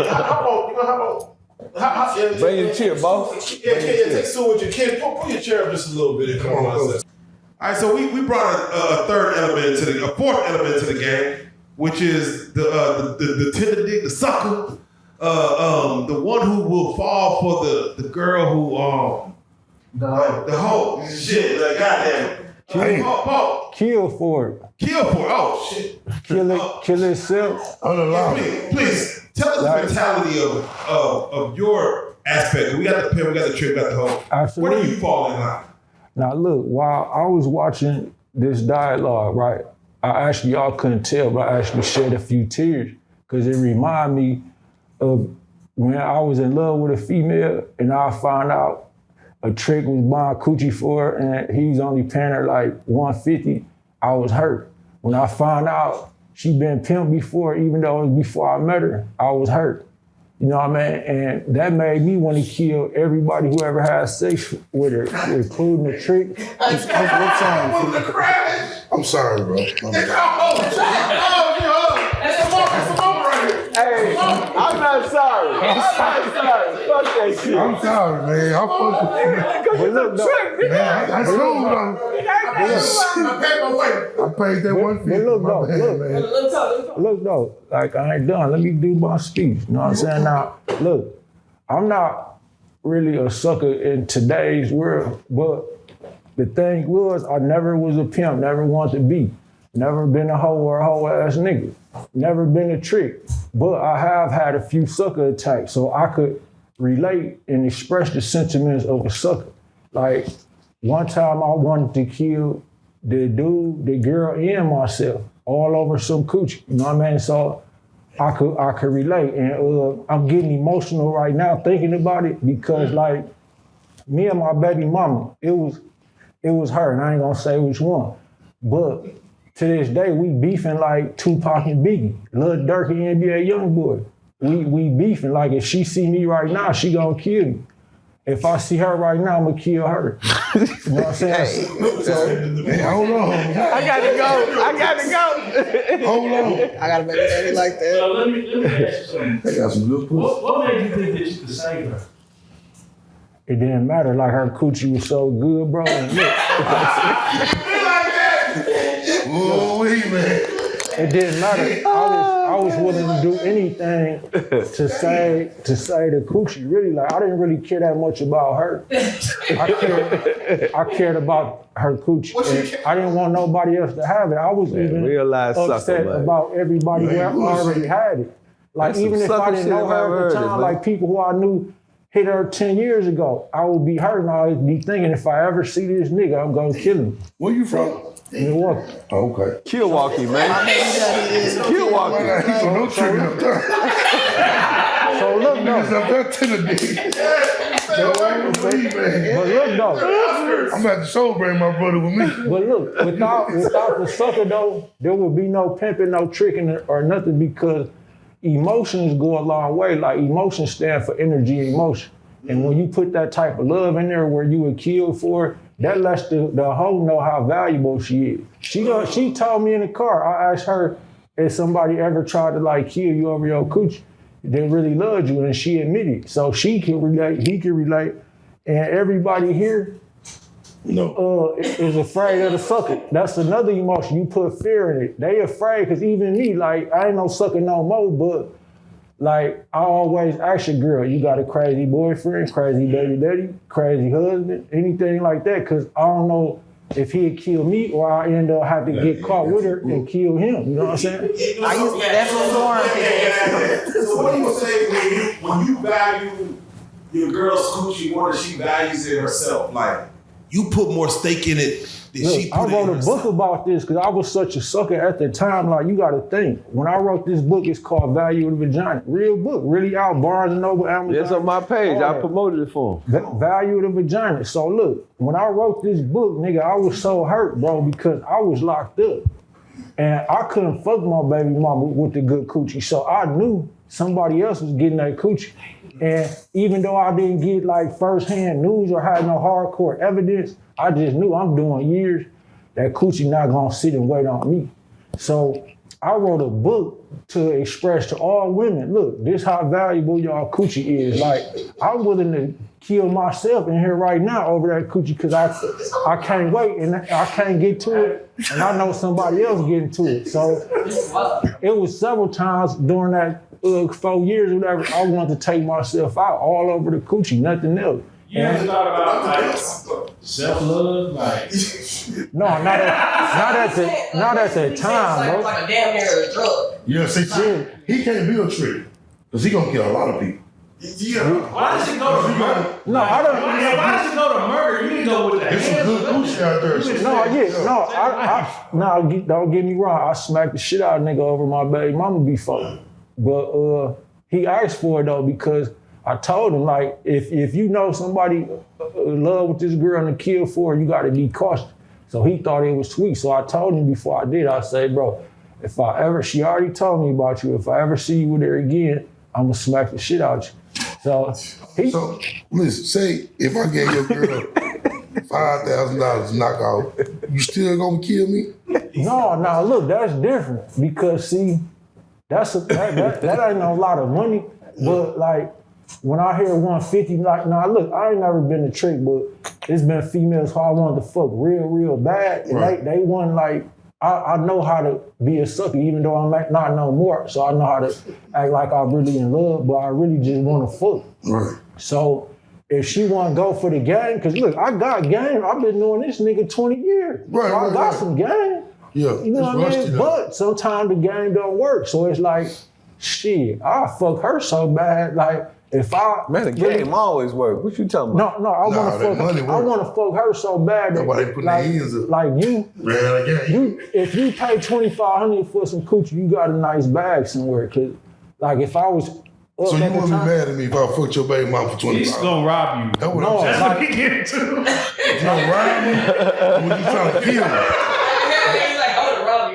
condom. How Bring your chair, boss. Yeah, take Sue with your kid. Pull your chair up just a little bit. Come on. All right, so we brought a fourth element to the game, which is the tender dick, the sucker, the one who will fall for the girl who the hoe. Shit, like goddamn. Kill for it. Oh shit. Kill itself. Please tell us the mentality of your aspect. We got the pimp, we got the trick, we got the hoe. Absolutely. Where do you fall in line? Now look, while I was watching this dialogue, right, y'all couldn't tell, but I actually shed a few tears because it reminded me of when I was in love with a female and I found out a trick was buying coochie for her and he's only paying her like $150, I was hurt. When I found out she been pimped before, even though it was before I met her, I was hurt. You know what I mean? And that made me want to kill everybody who ever had sex with her, including the trick. I'm sorry, bro. Hey, I'm not sorry. Fuck that shit. I'm sorry, man. I'm fucking. But look, no. Man, I paid my way. I paid that $150. Look, though, like I ain't done. Let me do my speech. You know what I'm saying? Now, look, I'm not really a sucker in today's world, but the thing was, I never was a pimp, never wanted to be. Never been a hoe or a hoe ass nigga. Never been a trick. But I have had a few sucker attacks, so I could relate and express the sentiments of a sucker. Like, one time I wanted to kill the dude, the girl, and myself, all over some coochie. You know what I mean? So I could relate. And I'm getting emotional right now thinking about it because, like, me and my baby mama, it was her, and I ain't gonna say which one. But to this day, we beefing like Tupac and Biggie, Lil Durk and NBA Youngboy. We beefing like if she see me right now, she gonna kill me. if I see her right now, I'm gonna kill her. You know what I'm saying? Hey, Hold on. I gotta go. Hold on. I gotta make daddy like that. So let me ask you something. They got some good pussy. What made you think that you could save her? It didn't matter. Like her coochie was so good, bro. And look, Oh, wait, man. it didn't matter. I was willing to do anything to say the coochie. Really, like I didn't really care that much about her. I cared about her coochie. And I didn't want nobody else to have it. I was even real life upset sucker, man. about everybody who already had it. Like That's even some if I sucker didn't shit know if I her ever at heard the it, time, man. like people who I knew hit her 10 years ago, I would be hurt and I would be thinking if I ever see this nigga, I'm gonna kill him. Where you from? Milwaukee. Okay. Milwaukee, man. Milwaukee. He's on no trigger up there. So look Niggas though, up there to the dick. But look though, I'm gonna have to show bring my brother with me. but look, without the sucker though, there would be no pimping, no tricking or nothing because emotions go a long way. Like emotions stand for energy and emotion. And when you put that type of love in there where you would kill for it, that lets the hoe know how valuable she is. She told me in the car, I asked her if somebody ever tried to like kill you over your coochie, they really loved you, and she admitted. So she can relate, he can relate, and everybody here is afraid of the sucker. That's another emotion. You put fear in it. They afraid, because even me, like, I ain't no sucker no more, but like, I always ask a girl, you got a crazy boyfriend, crazy baby daddy, crazy husband, anything like that, because I don't know if he'd kill me or I end up having to get caught with her and kill him. You know what I'm saying? I used to definitely warn people. So what do you say when you value your girl's coochie more than she values it herself? Like, you put more stake in it than she Look, put I wrote in a herself. book about this because I was such a sucker at the time. Like, you got to think. When I wrote this book, it's called Value of the Vagina. Real book, really out, Barnes & Noble, Amazon. It's on my page. all I that. promoted it for him. Value of the Vagina. So look, when I wrote this book, nigga, I was so hurt, bro, because I was locked up. And I couldn't fuck my baby mama with the good coochie. So I knew somebody else was getting that coochie. And even though I didn't get like firsthand news or had no hardcore evidence, I just knew I'm doing years that coochie not gonna sit and wait on me. So I wrote a book to express to all women, look, this how valuable y'all coochie is. Like, I'm willing to kill myself in here right now over that coochie because I can't wait and I can't get to it and I know somebody else getting to it. So it was several times during that 4 years or whatever, I wanted to take myself out all over the coochie, nothing else. You ever thought about like self-love? Like, No, not at the time, bro. Like a damn near drug. Yeah, see, he can't be a trick. Because he gonna kill a lot of people. Yeah. why does it go to murder? No, I don't. Why does it go to murder? You can go with the There's some good coochie out there. Don't get me wrong. I smacked the shit out of nigga over my baby mama before. But he asked for it though because I told him, like, if you know somebody in love with this girl and to kill for her, you gotta be cautious. So he thought it was sweet. So I told him before I did, I said, bro, she already told me about you. If I ever see you with her again, I'm gonna smack the shit out you. So listen, say if I gave your girl $5,000 to knock out, you still gonna kill me? No, look, that's different because see, that ain't no lot of money. But like when I hear 150, like, look, I ain't never been a trick, but it's been females who I wanted to fuck real bad, and right. they want like. I know how to be a sucker, even though I'm not no more. So I know how to act like I'm really in love, but I really just want to fuck. Right. So if she want to go for the game, because look, I got game. I've been doing this nigga 20 years. Right, so I got right. some game. Yeah, you know what I rusty mean? though. But sometimes the game don't work. So it's like, shit, I'll fuck her so bad. Like, if I Man, the game always work. What you talking about? No, I want to fuck. I want to fuck her so bad that That's why they put like, their hands up. like you, if you pay $2,500 for some coochie, you got a nice bag somewhere. Cause like if I was, So you wouldn't be mad at me if I fucked your baby mom for $20? He's gonna rob you. That's what No, I'm saying. That's what he get to. You gonna rob me? Or was you trying to kill me?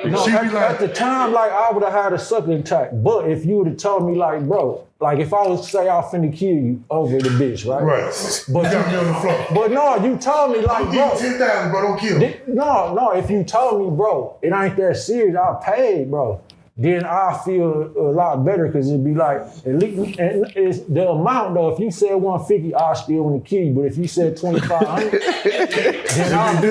No, She be at the time, like I would have had a sucker type. But if you would have told me, like, bro, like if I was to say I'm finna kill you over the bitch, right? Right. But you got me on the floor. But no, you told me like, I'll bro. give you 10,000, bro. Don't kill me. No. If you told me, bro, it ain't that serious, I paid, bro. Then I feel a lot better because it'd be like, at least, and it's the amount though, if you said 150, I still want to kill you. But if you said 2,500, then I'll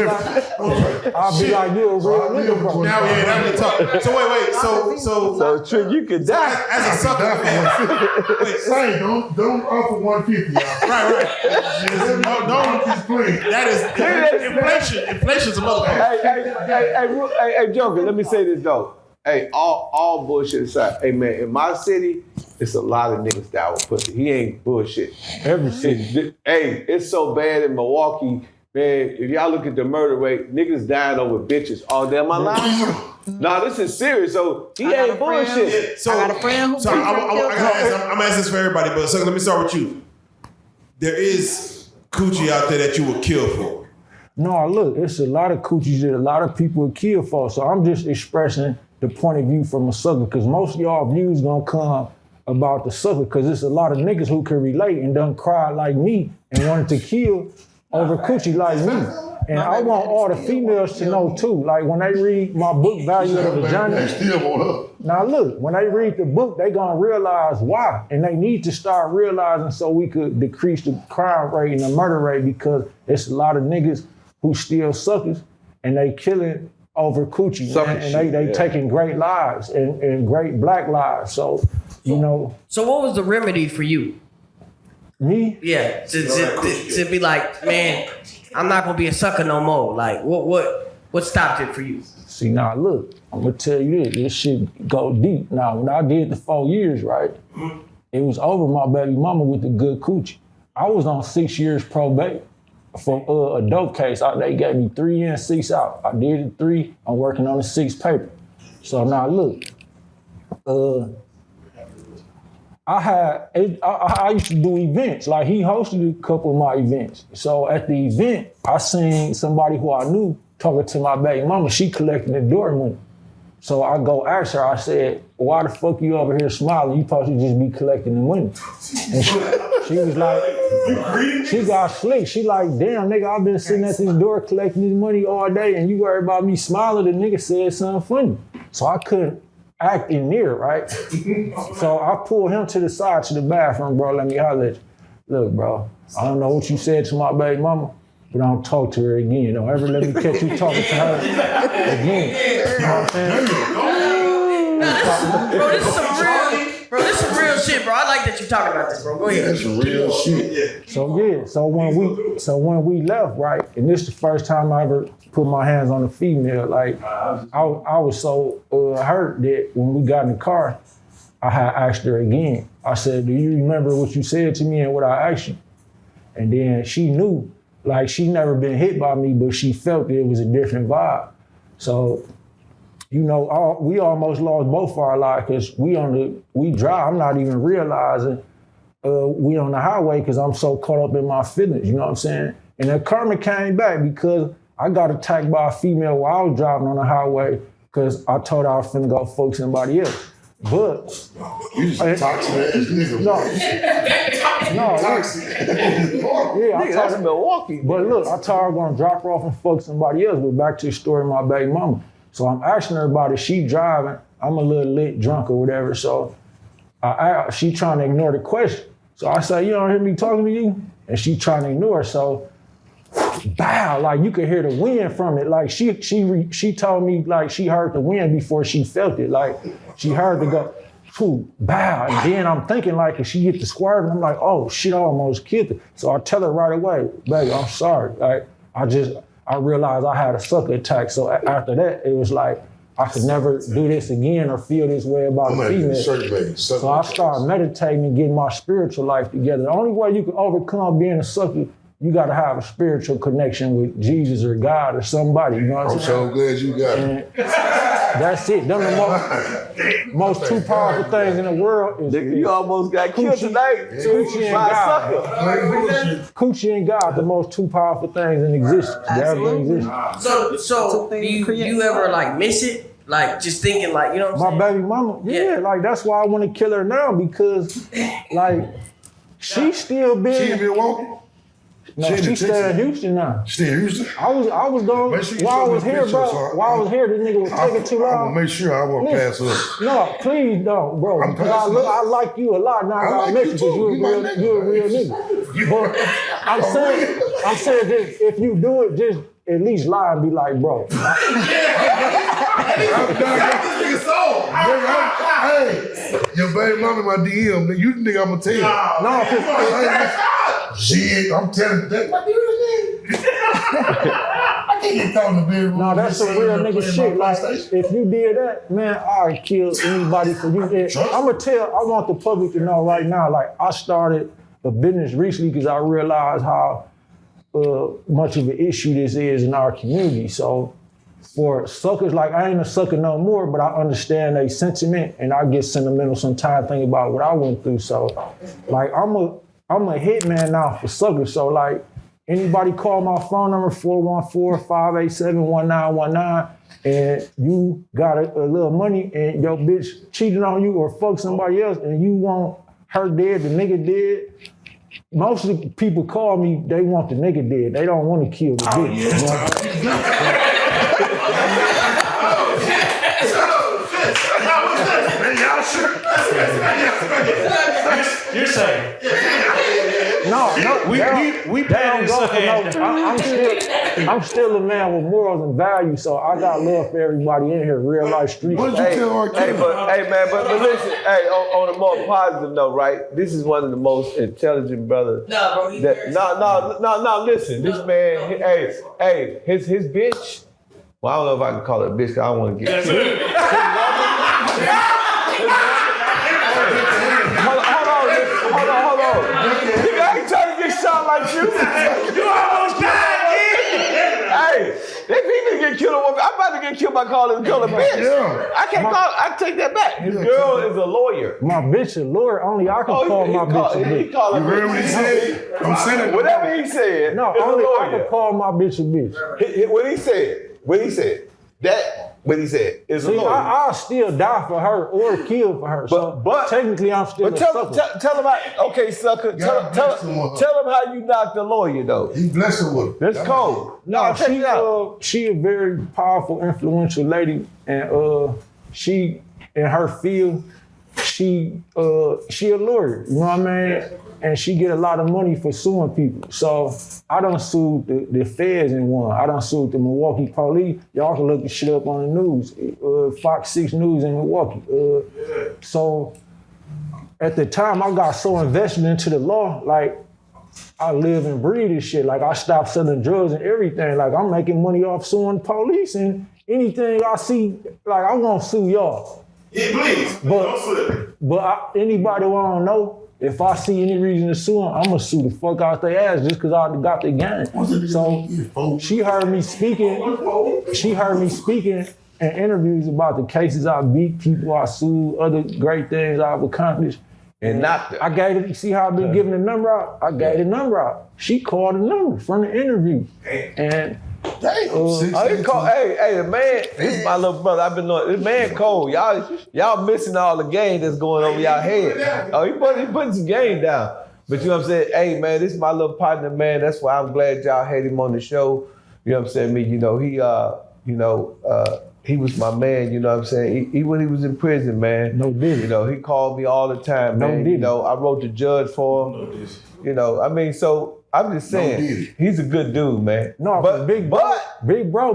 be like, you a real nigga, bro. Now we talk. So wait. So Trick, you could die. As a sucker, wait. Say, don't offer 150, y'all. Right. Don't. That is inflation. Inflation's a motherfucker. Hey, Joker, let me say this though. Hey, all bullshit aside. Hey man, in my city, it's a lot of niggas that with pussy. He ain't bullshit. Every city. Hey, it's so bad in Milwaukee, man. If y'all look at the murder rate, niggas dying over bitches all day. Am I lying? Nah, this is serious. So he ain't bullshit. So, I got a friend who I'm gonna ask this for everybody, but so let me start with you. There is coochie out there that you would kill for. No, look, it's a lot of coochies that a lot of people would kill for. So I'm just expressing the point of view from a sucker, because most of y'all views gonna come about the sucker, because it's a lot of niggas who can relate and done cried like me and wanted to kill over coochie like me. And I want all the females to know too, like when they read my book, Value of the Vagina. Now look, when they read the book, they gonna realize why. And they need to start realizing so we could decrease the crime rate and the murder rate, because it's a lot of niggas who still suckers and they killing over coochie, and they taking great lives and great black lives. So, you know. So what was the remedy for you? Me? Yeah, to be like, man, I'm not gonna be a sucker no more. Like, what stopped it for you? See, now look, I'm gonna tell you this shit go deep. Now, when I did the 4 years, right, it was over my baby mama with the good coochie. I was on 6 years probate for a dope case. They gave me 3 in, 6 out. I did the 3. I'm working on the 6 paper. So now look, I used to do events. Like he hosted a couple of my events. So at the event, I seen somebody who I knew talking to my baby mama. She collecting the door money. So I go ask her, I said, why the fuck you over here smiling? You supposed to just be collecting the money. And she was like, she got slick. She like, damn, nigga, I've been sitting at this door collecting this money all day and you worry about me smiling. The nigga said something funny. So I couldn't act in there, right? So I pulled him to the side to the bathroom, bro. Let me holler at you. Look, bro, I don't know what you said to my baby mama, but I don't talk to her again. Don't ever let me catch you talking to her again. You know what I'm saying? Bro, this is some real shit, bro. I like that you're talking about this, bro. Go ahead. That's some real shit. So when we left, right, and this is the first time I ever put my hands on a female, like I was so hurt that when we got in the car, I had asked her again. I said, do you remember what you said to me and what I asked you? And then she knew, like she never been hit by me, but she felt that it was a different vibe. So, you know, we almost lost both our lives because we drive. I'm not even realizing we on the highway because I'm so caught up in my feelings, you know what I'm saying? And then karma came back because I got attacked by a female while I was driving on the highway because I told her I was finna go fuck somebody else. But you just toxic ass nigga. No, toxic. Yeah, I told her Milwaukee. But look, I told her I'm gonna drop her off and fuck somebody else. But back to the story of my baby mama. So I'm asking her about it. She driving. I'm a little lit drunk or whatever. So she trying to ignore the question. So I say, you don't hear me talking to you? And she trying to ignore. So bow, like you could hear the wind from it. Like she told me like she heard the wind before she felt it. Like she heard the go, phew, bow. And then I'm thinking like if she get to swerving, I'm like, oh shit, I almost killed her. So I tell her right away, baby, I'm sorry. Like I realized I had a sucker attack. So after that, it was like I could never do this again or feel this way about a female. So I started meditating and getting my spiritual life together. The only way you can overcome being a sucker, you got to have a spiritual connection with Jesus or God or somebody. You know what I'm saying? I'm so glad you got it. That's it. Them the most two powerful things in the world is you almost got killed tonight. Coochie and God. Coochie and God, the most two powerful things in existence. So do you ever like miss it? Like just thinking like, you know what I'm My saying? baby mama, yeah, like that's why I want to kill her now because, like, she still She in been. Milwaukee? No, she stay in Houston now. She in Houston? I was going Make sure you while I show was me here, pictures, bro. so While I was here, this nigga was taking too I'm long. gonna make sure I won't pass up. No, please don't, bro. I'm Because passing up. I like you a lot. Now I I gotta like miss you you too. because you a real nigga. But I'm saying just, if you do it, just at least lie and be like, bro. Hey, your baby mama in my DM, nigga, you the nigga I'm gonna tell. No, cause Shit, I'm telling that. What do you mean? I can't get caught in the bedroom. no, that's some real nigga shit. Like, if you did that, man, I'd kill anybody for you. I'm I want the public to know right now, like, I started a business recently because I realized how much of an issue this is in our community. So for suckers, like, I ain't a sucker no more, but I understand their sentiment and I get sentimental sometimes thinking about what I went through. So, like, I'm a hitman now for suckers. So, like, anybody call my phone number 414-587-1919 and you got a little money and your bitch cheated on you or fuck somebody else and you want her dead, the nigga dead. Most of the people call me, they want the nigga dead. They don't want to kill the bitch. You're saying. No, we paying this I'm still a man with morals and values, so I got love for everybody in here. Real life street. What did you tell R. Kelly? But listen, on a more positive note, right? This is one of the most intelligent brothers. Nah, bro, he's No, listen, this man, his bitch. Well, I don't know if I can call it a bitch, because I don't want to get Hold on. Nigga, I ain't trying to get shot like you. You almost died, kid. Hey, if he finna get killed, I'm about to get killed by calling a bitch. Yeah. I take that back. His girl is a lawyer. My bitch a lawyer, only I can call my bitch a bitch. You heard what he said? I'm saying it. Whatever he said. No, only I can call my bitch a bitch. What he said is a See, lawyer. I'll still die for her or kill for her. But technically, I'm still a sucker. Tell him how, okay, sucker. Tell him how you knocked the lawyer, though. He blessed her with it. That's cold. No, she a very powerful, influential lady, and she in her field, she a lawyer. You know what I mean? And she get a lot of money for suing people. So I done sued the feds in one. I done sued the Milwaukee police. Y'all can look the shit up on the news. Fox 6 News in Milwaukee. So at the time, I got so invested into the law, like I live and breathe this shit. Like I stopped selling drugs and everything. Like I'm making money off suing police and anything I see, like I'm gonna sue y'all. Yeah, please. But anybody who I don't know, if I see any reason to sue them, I'm gonna sue the fuck out their ass just because I got the game. So she heard me speaking in interviews about the cases I beat, people I sued, other great things I've accomplished. And knocked her. I gave it, see how I've been giving the number out? I gave the number out. She called the number from the interview. And the man, this is my little brother. I've been knowing this man cold. Y'all missing all the game that's going over y'all head. Oh, he putting some game down. But you know what I'm saying? Hey man, this is my little partner, man. That's why I'm glad y'all had him on the show. You know what I'm saying? He was my man, you know what I'm saying? He when he was in prison, man. No Diddy. You know, he called me all the time, man. Diddy. You know, I wrote the judge for him. No Diddy. You know, I mean, so I'm just saying, he's a good dude, man. No, but Big Bro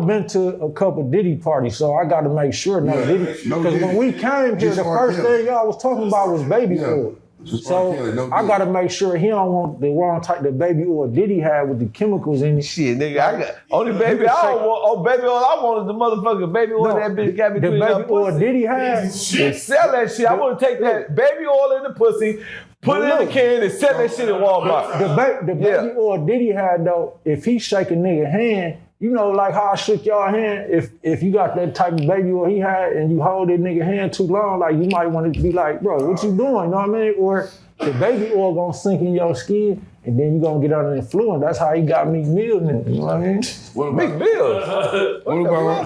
been to a couple Diddy parties, so I got to make sure Diddy. Because when we came here, the first thing y'all was talking about was baby oil. So I got to make sure he don't want the wrong type of baby oil Diddy had with the chemicals in it. Shit, nigga, I got only baby I don't want. Oh, baby oil, I wanted the motherfucking baby oil that bitch got between the her baby oil pussy. Diddy had. They sell that shit. I want to take that baby oil in the pussy, put it in the can, and sell that shit in Walmart. The baby oil Diddy had though, if he shake a nigga hand, you know, like how I shook y'all hand, if you got that type of baby oil he had and you hold that nigga hand too long, like you might want to be like, bro, what you doing? You know what I mean? Or the baby oil gonna sink in your skin and then you gonna get under the influence. That's how he got Meek Mill, you know what I mean? Meek Mill? What about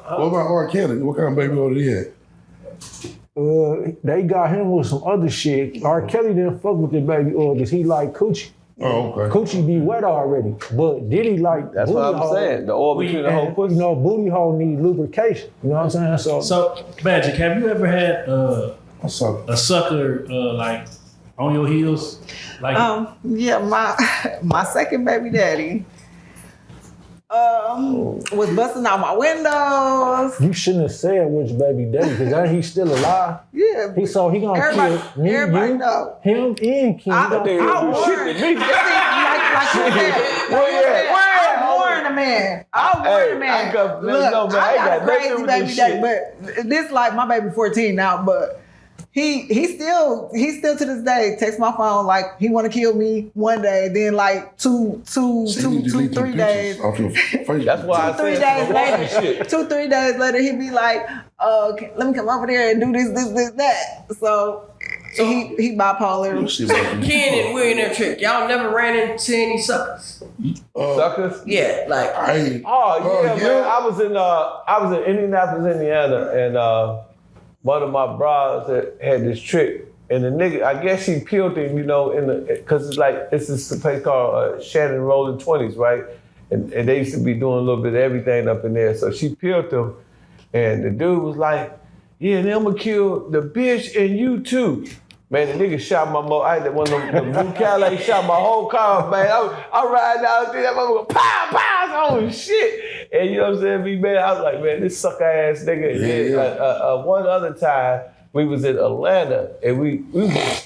What about R. Kelly? What kind of baby oil he had? They got him with some other shit. R. Kelly didn't fuck with the baby oil because he like coochie. Oh, okay. Coochie be wet already, but Diddy like That's what I'm saying. The oil between the whole pussy. You know, booty hole need lubrication. You know what I'm saying? So, Magic, have you ever had A sucker. a sucker like on your heels? Like, Yeah, my second baby daddy was busting out my windows. You shouldn't have said which baby daddy, because ain't he still alive? Yeah, He gonna everybody, kill me, everybody you, know. him, and Kim. I warned. I warned the man. I warned the man. Look, I got a crazy baby daddy, but this like my baby 14 now, but he still to this day texts my phone like he want to kill me one day, then like 2, 3 days. That's why I 3 said days later, 2, 3 days later, he be like, let me come over there and do this, that. So he bipolar. Ken and Willionaire trick. Y'all never ran into any suckers. Suckers? Yeah, like. Man. I was in Indianapolis, Indiana, and one of my bras had this trick, and the nigga, I guess she peeled him, you know, because it's like, it's this place called Shannon Rolling 20s, right? And they used to be doing a little bit of everything up in there. So she peeled him, and the dude was like, yeah, then I'm gonna kill the bitch and you too. Man, the nigga shot my I had one of them blue Cadillac, shot my whole car, man. I'm riding down there, that motherfucker, pow, pow, oh shit. And you know what I'm saying, me, man, I was like, man, this sucker ass nigga. And one other time, we was in Atlanta, and we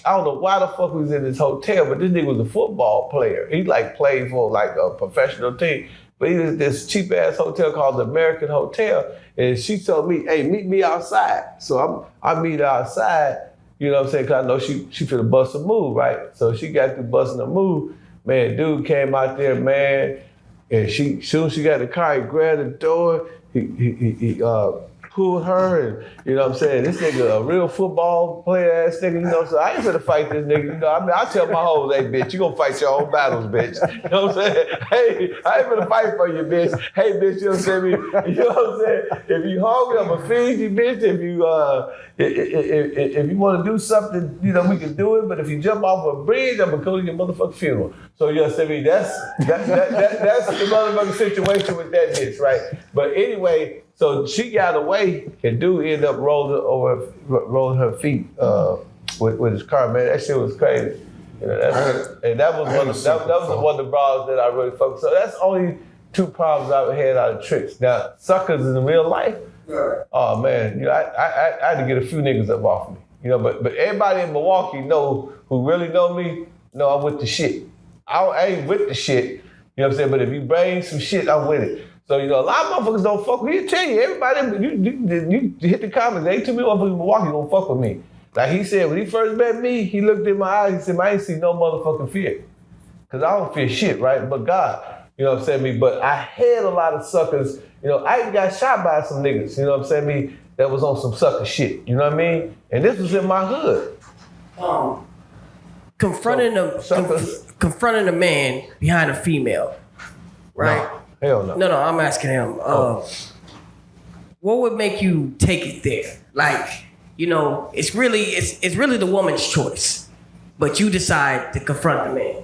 I don't know why the fuck we was in this hotel, but this nigga was a football player. He like played for like a professional team. But he was at this cheap ass hotel called the American Hotel, and she told me, hey, meet me outside. So I meet her outside, you know what I'm saying, because I know she finna bust a move, right? So she got through busting a move. Man, dude came out there, man, and soon as she got in the car, he grabbed the door, he pulled her, and you know what I'm saying, this nigga a real football player ass nigga, you know, so I ain't finna fight this nigga, you know, I mean, I tell my hoes, hey bitch, you gonna fight your own battles, bitch. You know what I'm saying? Hey, I ain't finna fight for you, bitch. Hey bitch, you know what I'm saying? You know what I'm saying? If you hungry, I'ma feed you, bitch. If you wanna do something, you know, we can do it, but if you jump off a bridge, I'm gonna go to your motherfucking funeral. So you know what I mean? That's the motherfucking situation with that bitch, right? But anyway, so she got away, and dude ended up rolling her feet with his car. Man, that shit was crazy. You know, and that was one of the bras that I really fucked. So that's only 2 problems I've had out of tricks. Now suckers in real life, oh man, you know, I had to get a few niggas up off me. You know, but everybody in Milwaukee who really know me, know I'm with the shit. I ain't with the shit, you know what I'm saying? But if you bring some shit, I'm with it. So, you know, a lot of motherfuckers don't fuck with me. He'll tell you, everybody, you hit the comments, ain't too many motherfuckers in Milwaukee gonna fuck with me. Like he said, when he first met me, he looked in my eyes, he said, I ain't see no motherfucking fear. Cause I don't fear shit, right? But God, you know what I'm saying? But I had a lot of suckers, you know, I even got shot by some niggas, you know what I'm saying? That was on some sucker shit, you know what I mean? And this was in my hood. Confronting a man behind a female, right? No, hell no. No, I'm asking him. What would make you take it there? Like, you know, it's really the woman's choice, but you decide to confront the man.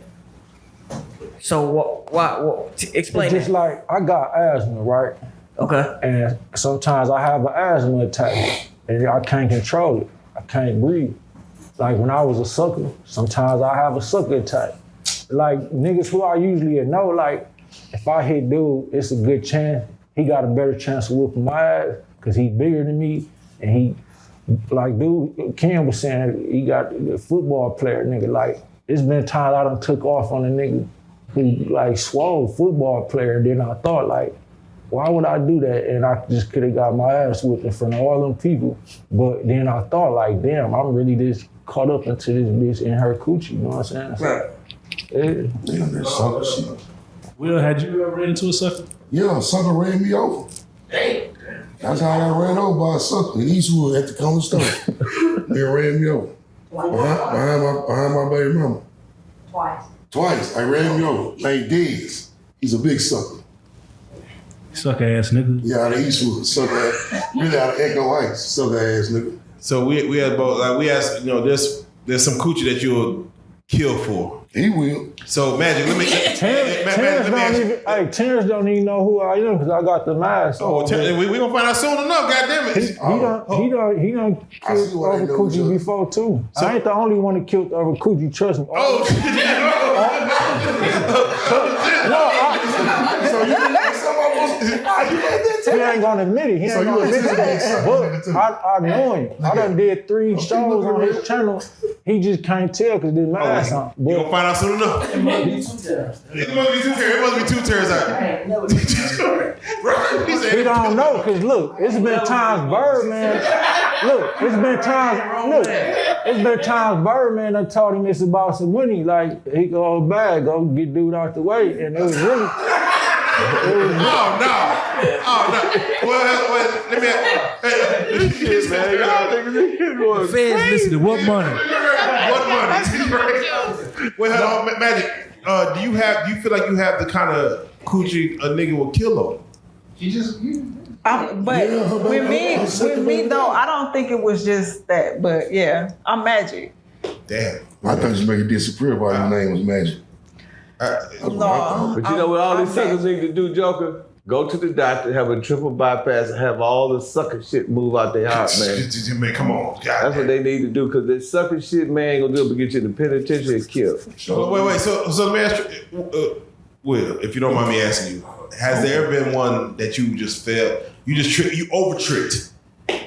So what explain it's just that. like I got asthma, right? Okay. And sometimes I have an asthma attack, and I can't control it. I can't breathe. Like when I was a sucker, sometimes I have a sucker attack. Like niggas who I usually know, like if I hit dude, it's a good chance. He got a better chance of whooping my ass because he's bigger than me. And he, like dude, Ken was saying, he got a football player, nigga. Like it's been times I done took off on a nigga who like swole football player. And then I thought like, why would I do that? And I just could have got my ass whipped in front of all them people. But then I thought like, damn, I'm really just caught up into this bitch in her coochie, you know what I'm saying? Right. Yeah, that's sucker shit. Will, had you ever ran into a sucker? Yeah, a sucker ran me over. That's how I got ran over by a sucker in Eastwood at the corner store. They ran me over. Behind my baby mama. Twice. I ran me over. Named Diggs. He's a big sucker. Suck ass nigga. Yeah, out of Eastwood, suck ass. Really out of Echo Heights, suck ass nigga. So we had both. Like we asked, there's some coochie that you'll kill for. He will. So Magic, let me. Terrence don't even know who I am because I got the mask. Oh, we gonna find out soon enough. Goddamn it! He done killed other coochie before too. So, I ain't the only one that killed other coochie. Trust me. Oh, he ain't gonna admit it. He ain't gonna admit it. But I know him. I done did 3 shows on his channel. He just can't tell because this mask on. You gonna find out soon enough. It must be 2 tears. It must be 2 tears out. He don't know because look, it's been times Birdman. Look, it's been times Birdman done told him it's about some money. Like he go bag, go get dude out the way, and it was really. Oh no! Well, let me. Shit, man, y'all niggas going Fans listen to what money? What money? Well, hold on, Magic. Do you feel like you have the kind of coochie a nigga will kill on? With me though, I don't think it was just that. But yeah, I'm Magic. Damn. I thought you make it disappear while your name was Magic. But you know what all these suckers need to do, Joker? Go to the doctor, have a triple bypass, and have all the sucker shit move out their heart, man. Man, come on. That's what they need to do, because this sucker shit, man, ain't gonna do it but get you in the penitentiary and killed. Wait. So let me ask you, Will, if you don't mind me asking you, has there ever been one that you just failed? You over tricked.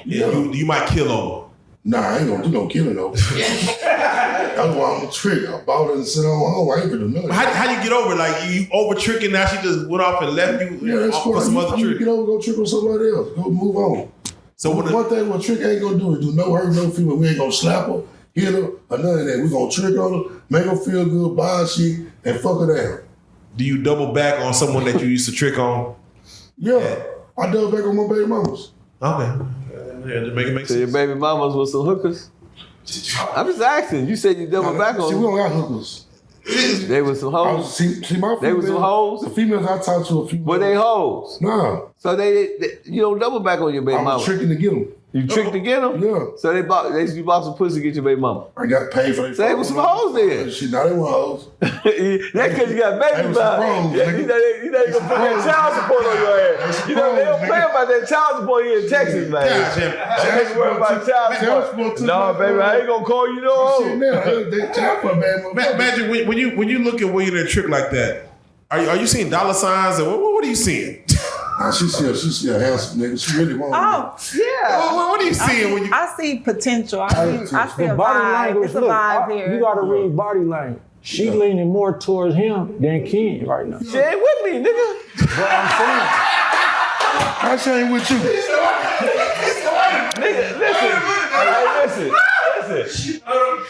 Yeah. You might kill over. Nah, I ain't gonna do no killing over. That's why I'm a trick. I bought it and sit on home. I ain't gonna do nothing. How do you get over? Like you over tricking, now she just went off and left you for some other trick. Get over, go trick on somebody else. Go move on. So one thing what trick ain't gonna do is do no hurt, no feeling. We ain't gonna slap her, hit her, or none of that. We gonna trick on her, make her feel good, buy her shit, and fuck her down. Do you double back on someone that you used to trick on? Yeah. I double back on my baby mamas. Okay. Yeah, just make it make sense. So your baby mamas with some hookers? I'm just asking. You said you double back on See, them. we don't got hookers. They was some hoes? See, my females, They was some hoes? The females I talked to a few. Were they hoes? Nah. So they you don't double back on your baby mama? I was tricking to get them. You tricked to get them? Yeah. So you bought some pussy to get your baby mama? I got paid for it. So they was some hoes then? Shit, now they were hoes. That's because you got baby mama. You know they gonna put that child support on your ass. You know, they don't play about that child support here in Texas, man. They ain't worry about child support. No, baby, I ain't gonna call you no hoe. Magic, when you look at Willionaire trick like that, are you seeing dollar signs or what are you seeing? Nah, she see a handsome nigga. She really wants me. Yeah. What are you seeing when you? I see potential. I see a body vibe. language. It's a vibe here. You gotta read body language. She leaning more towards him than Ken right now. She ain't with me, nigga. But I'm saying. How she ain't with you? Nigga, listen.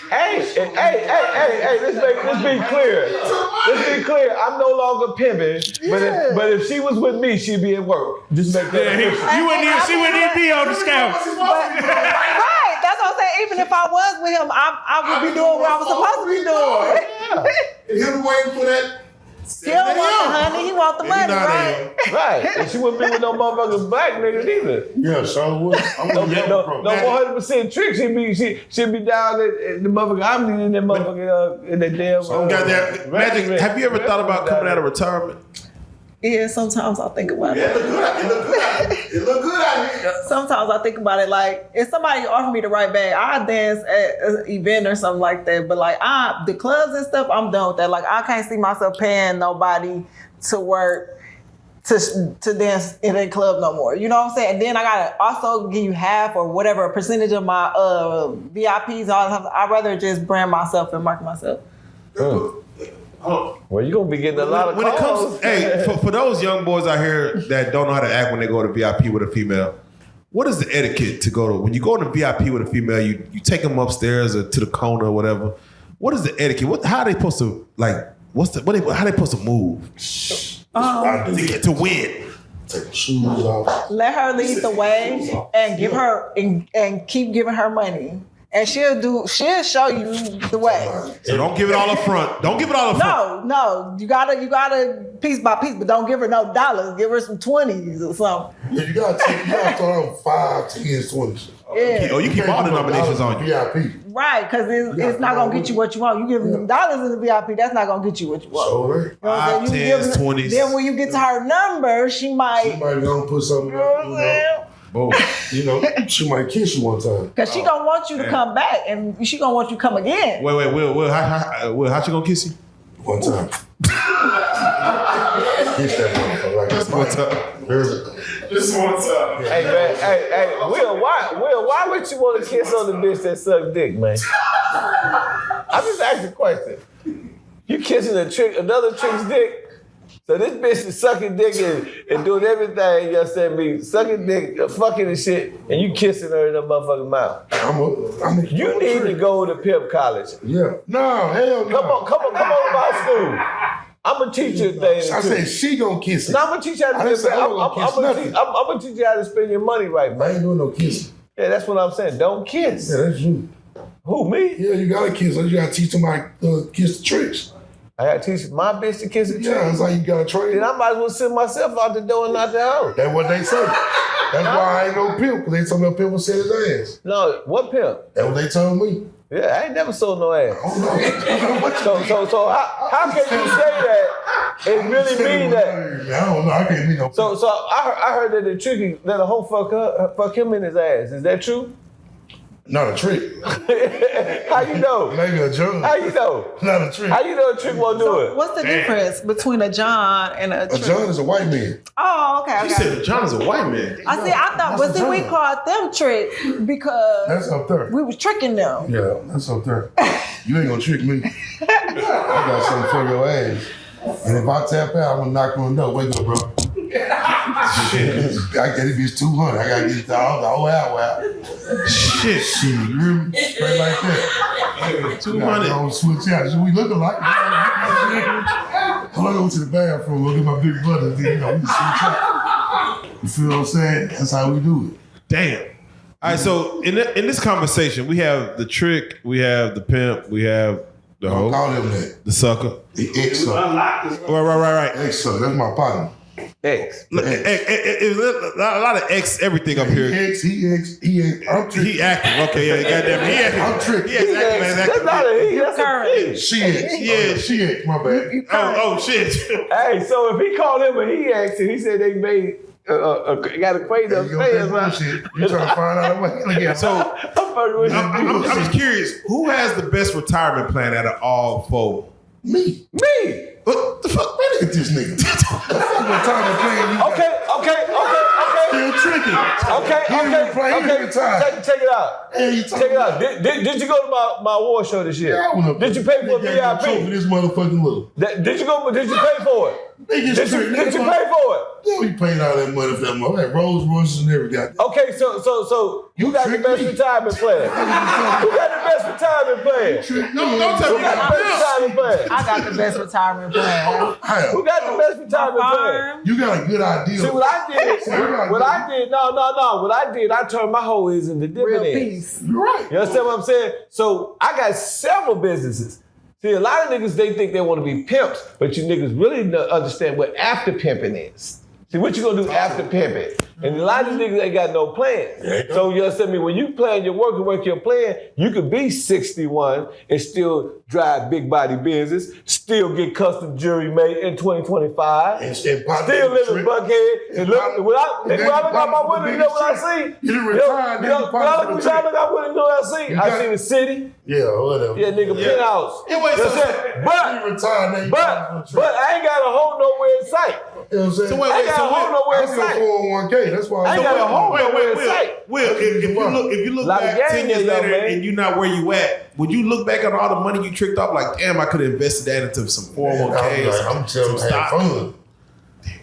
Hey, let's be clear. Let's be clear. I'm no longer pimping, but if she was with me, she'd be at work. Just make that clear. She wouldn't even be on the scouts. Right, that's what I'm saying. Even if I was with him, I would be doing what I was supposed to be doing. Him waiting for that. He don't want the honey, he want the money, right? Right. And she wouldn't be with no motherfucking black niggas either. Yeah, so would. No 100% trick. She'd be down at the motherfucker. I'm in that motherfucker in that damn. Goddamn Magic. Have you ever thought about coming out of retirement? Yeah, sometimes I think about it. It look good out here. Sometimes I think about it like if somebody offered me the right bag, I'd dance at an event or something like that. But like the clubs and stuff, I'm done with that. Like I can't see myself paying nobody to work to dance in a club no more. You know what I'm saying? And then I gotta also give you half or whatever percentage of my VIPs. I'd rather just brand myself and market myself. Well, you're gonna be getting a lot of calls. For those young boys out here that don't know how to act when they go to VIP with a female, what is the etiquette to go to when you go to VIP with a female? You take them upstairs or to the corner or whatever. What is the etiquette? How are they supposed to like? How are they supposed to move to win? Take the shoes off. Let her lead the way and give her and keep giving her money. And she'll show you the way. So don't give it all up front. Don't give it all up front. No. You gotta piece by piece, but don't give her no dollars. Give her some 20s or something. Yeah, you gotta start out 5, 10s, 20s. Yeah. Oh, you keep all the nominations on you. VIP. Right, because it's not gonna get you what you want. You give them dollars in the VIP, that's not gonna get you what you want. So, You know what I'm saying? You 5, 10s, 20s. Then when you get to her number, she might gonna put something up, Boom. she might kiss you one time. because she gonna want you to come back and she gonna want you to come again. Wait, Will, how she gonna kiss you? One time. Kiss that motherfucker like that's One time. Just one time. Hey man, hey, Will, why would you want to kiss on the bitch that suck dick, man? I'm just asking a question. You kissing another chick's dick? So this bitch is sucking dick and doing everything, you understand me? Sucking dick, fucking and shit, and you kissing her in the motherfucking mouth. You need to go to Pimp College. Yeah. No, hell no. Come on to my school. I'm gonna teach you a thing. I said she gonna kiss it. No, I'm gonna teach you how to spend. I'm gonna teach you how to spend your money right, man. I ain't doing no kissing. Yeah, that's what I'm saying. Don't kiss. Yeah, that's you. Who, me? Yeah, you gotta kiss. You gotta teach somebody to kiss the tricks. I gotta teach my bitch to kiss the tricks. Yeah, that's how you gotta train. Then I might as well send myself out the door and not the house. That's what they say. That's why I ain't no pimp, because they told me a pimp will set his ass. No, what pimp? That's what they told me. Yeah, I ain't never sold no ass. Oh, So how can you say that and really mean that? I don't know. I can't mean no. So I heard that the tricky that a hoe fuck him in his ass. Is that true? Not a trick. How you know? Maybe a John. How you know? Not a trick. How you know a trick won't do it? What's the difference between a John and a A trick? John is a white man. Oh, okay. You said John is a white man. I thought, but see, we called them trick because That's up there. we was tricking them. Yeah, that's up there. You ain't gonna trick me. I got something for your ass. And if I tap out, I'm gonna knock on the door. Wake up, bro. I get it, bitch 200. I gotta get the whole hour out. Shit. Shit, you hear me? Straight like that. 200. Don't switch out. Should we look alike? I'm gonna go to the bathroom, look at my big brother. Then, we can switch out. You feel what I'm saying? That's how we do it. Damn. All right, so in this conversation, we have the trick, we have the pimp, we have the hoe, Call him that. the sucker. The ex-sucker. Right. Ex-sucker. That's my partner. X. A lot of X everything up here. He ex. I'm tricky. He acting. Okay, yeah, goddamn. He acting. I'm tricky. He acting, man. That's not a he. That's a he. She ex. Yeah. She ex. My bad. Oh shit. Hey, so if he called him a he asked and he said they made got acquainted You gonna upstairs, think man. bullshit. You trying to find out a way. Look at So I'm fucking with you. I'm just curious, who has the best retirement plan out of all four? me. Me. What the fuck? Man, look at this nigga. What time of playing you got? Okay. Still tricky. Okay. Check it out. Hey, you Check it out. Did you go to my award show this year? Yeah, I went up Did you there. pay for a They gave me a trophy, VIP? this motherfucking little. Did you go? Did you pay for it? Niggas Did trick. you pay for it? Yeah, we paid all that money for that mother. That Rolls Royces and everything. Okay, so who got the tricked best me. retirement plan? Who got the best retirement plan? Don't tell Who me got the best retirement plan? I got the best retirement plan. Who got the best retirement plan? Farm. You got a good idea. See what I did? What I did, I turned my whole is into Real dividends. peace. You're right. You understand what I'm saying? So I got several businesses. See, a lot of niggas, they think they want to be pimps, but you niggas really don't understand what after pimping is. See, what you gonna do after pimping? And a lot of niggas ain't got no plan. So you understand me? When you plan your work and work your plan, you could be 61 and still drive big body business, still get custom jewelry made in 2025, still live in Buckhead. And look, when I look out my window, you know what I see? You done retired, When I look out my window, you know what I see? I see the city. Yeah, whatever. Yeah, nigga, penthouse. Yeah, wait, You know what I'm saying? You retired, But I ain't got a hole nowhere in sight. You know what I'm saying? So wait, I ain't got a hole nowhere in I'm sight. still 401k. That's why I ain't got a hole nowhere in sight. Will, if you look Lot of back 10 game years in there, later man. and you're not where you at, would you look back on all the money you tricked off like, damn, I could have invested that into some 401ks, I'm telling you, I had fun.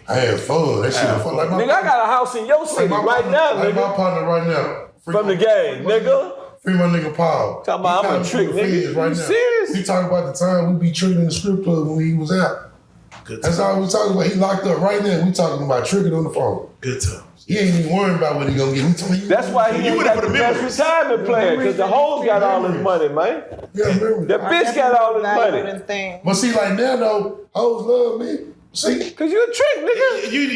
I had fun. That shit was fun. Like Nigga, I got a house in your city right now, like my nigga. partner right now. From the game, nigga. Free my nigga Paul. Talking about I'm a trick, nigga. You serious? He talking about the time we be tricking in the strip club when he was out. That's all we talking about. He locked up right now. We talking about tricking on the phone. Good times. He ain't even worrying about what he gonna get. That's why he ain't got the best retirement plan, because the hoes got all his money, man. Yeah, remember. The bitch got all his money. But see, like now though, hoes love me. See, cause you a trick, nigga. You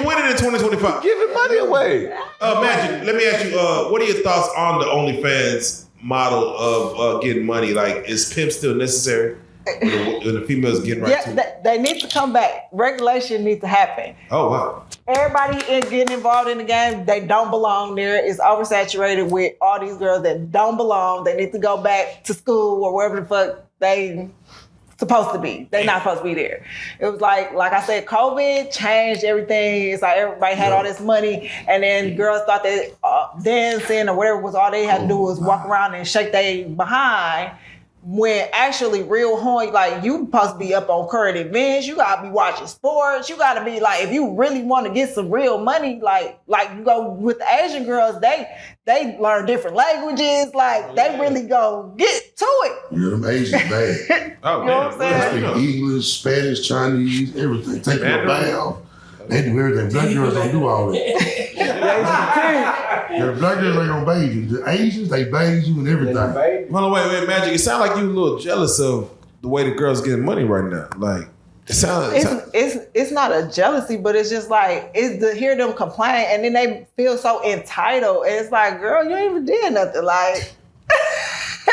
winning in 2025. Giving money away. Magic, let me ask you, what are your thoughts on the OnlyFans model of getting money? Like, is pimp still necessary? When the females getting right to it? They need to come back. Regulation needs to happen. Oh, wow. Everybody getting involved in the game, they don't belong there. It's oversaturated with all these girls that don't belong. They need to go back to school or wherever the fuck they supposed to be. They're not supposed to be there. It was like I said, COVID changed everything. It's like everybody had all this money, and then girls thought that dancing or whatever was all they had to do was walk around and shake their behind. When actually real horny, like you supposed to be up on current events, you gotta be watching sports, you gotta be like, if you really want to get some real money, like you go with the Asian girls, they learn different languages, like they really go get to it. Yeah, them Asians bad. Oh, you know what I'm saying? They speak English, Spanish, Chinese, everything. Take them a bath. They do everything. Black girls don't do all that. The black girls ain't gonna bathe you. The Asians, they bathe you and everything. Hold on, wait, Magic. It sounds like you a little jealous of the way the girls getting money right now. Like, it's not a jealousy, but it's just like, it's to hear them complain and then they feel so entitled. And it's like, girl, you ain't even did nothing. Like,